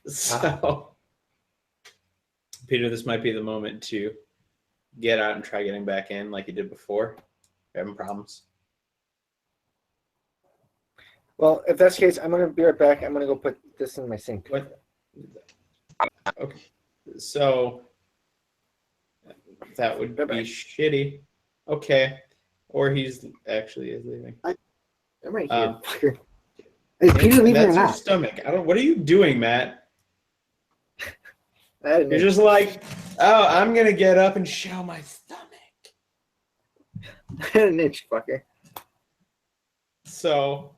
Speaker 1: So, Peter, this might be the moment to get out and try getting back in like you did before. You're having problems.
Speaker 2: Well, if that's the case, I'm gonna be right back. I'm gonna go put this in my sink.
Speaker 1: What? Okay. So that would be shitty. Okay. Or he's actually is leaving.
Speaker 2: I'm right here. Fucker. Is Peter leaving
Speaker 1: that's
Speaker 2: or
Speaker 1: your
Speaker 2: not?
Speaker 1: stomach. What are you doing, Matt?
Speaker 2: You're
Speaker 1: You're just like, oh, I'm gonna get up and show my stomach.
Speaker 2: an itch, fucker.
Speaker 1: So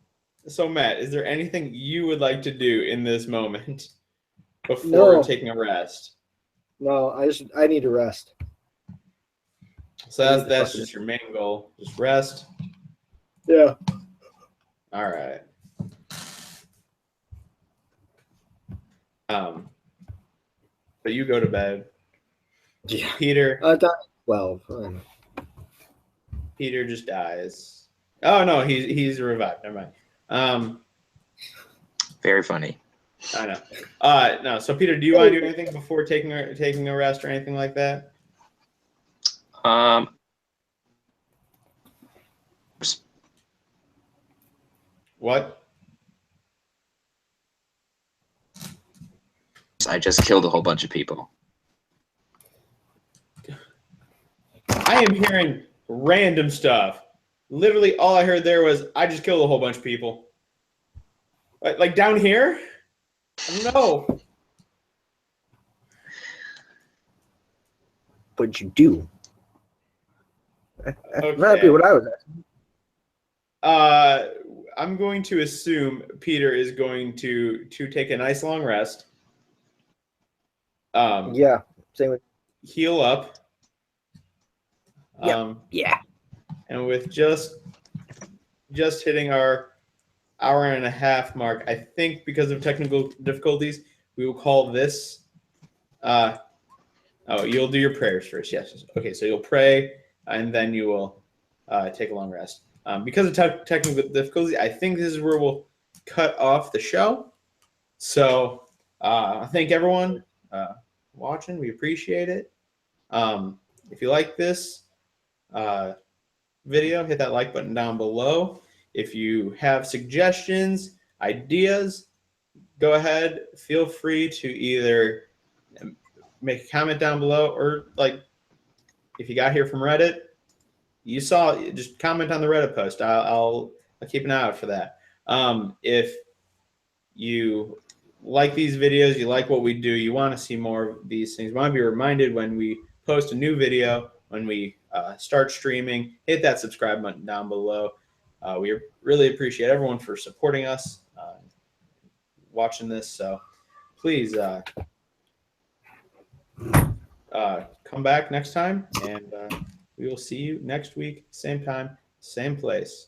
Speaker 1: Matt, is there anything you would like to do in this moment before taking a rest?
Speaker 2: No, I need to rest.
Speaker 1: So that's just your main goal. Just rest.
Speaker 2: Yeah.
Speaker 1: All right. But you go to bed.
Speaker 2: Yeah.
Speaker 1: Peter.
Speaker 2: 12.
Speaker 1: Peter just dies. Oh no, he's revived. Never mind.
Speaker 3: Very funny.
Speaker 1: I know. No. So Peter, do you want to do anything before taking a rest or anything like that? What?
Speaker 3: I just killed a whole bunch of people.
Speaker 1: I am hearing random stuff. Literally, all I heard there was, I just killed a whole bunch of people. Like down here? No.
Speaker 2: What'd you do?
Speaker 1: Okay.
Speaker 2: That'd be what I was asking.
Speaker 1: I'm going to assume Peter is going to take a nice long rest.
Speaker 2: Yeah. Same with.
Speaker 1: Heal up.
Speaker 2: Yeah.
Speaker 1: And with just hitting our hour and a half mark, I think because of technical difficulties, we will call this. You'll do your prayers first. Yes. Okay. So you'll pray, and then you will take a long rest. Because of technical difficulties, I think this is where we'll cut off the show. So thank everyone watching. We appreciate it. If you like this video, hit that like button down below. If you have suggestions, ideas, go ahead. Feel free to either make a comment down below, or like if you got here from Reddit, you saw, just comment on the Reddit post. I'll keep an eye out for that. If you like these videos, you like what we do, you want to see more of these things, want to be reminded when we post a new video, when we start streaming, hit that subscribe button down below. We really appreciate everyone for supporting us, watching this. So please come back next time, and we will see you next week, same time, same place.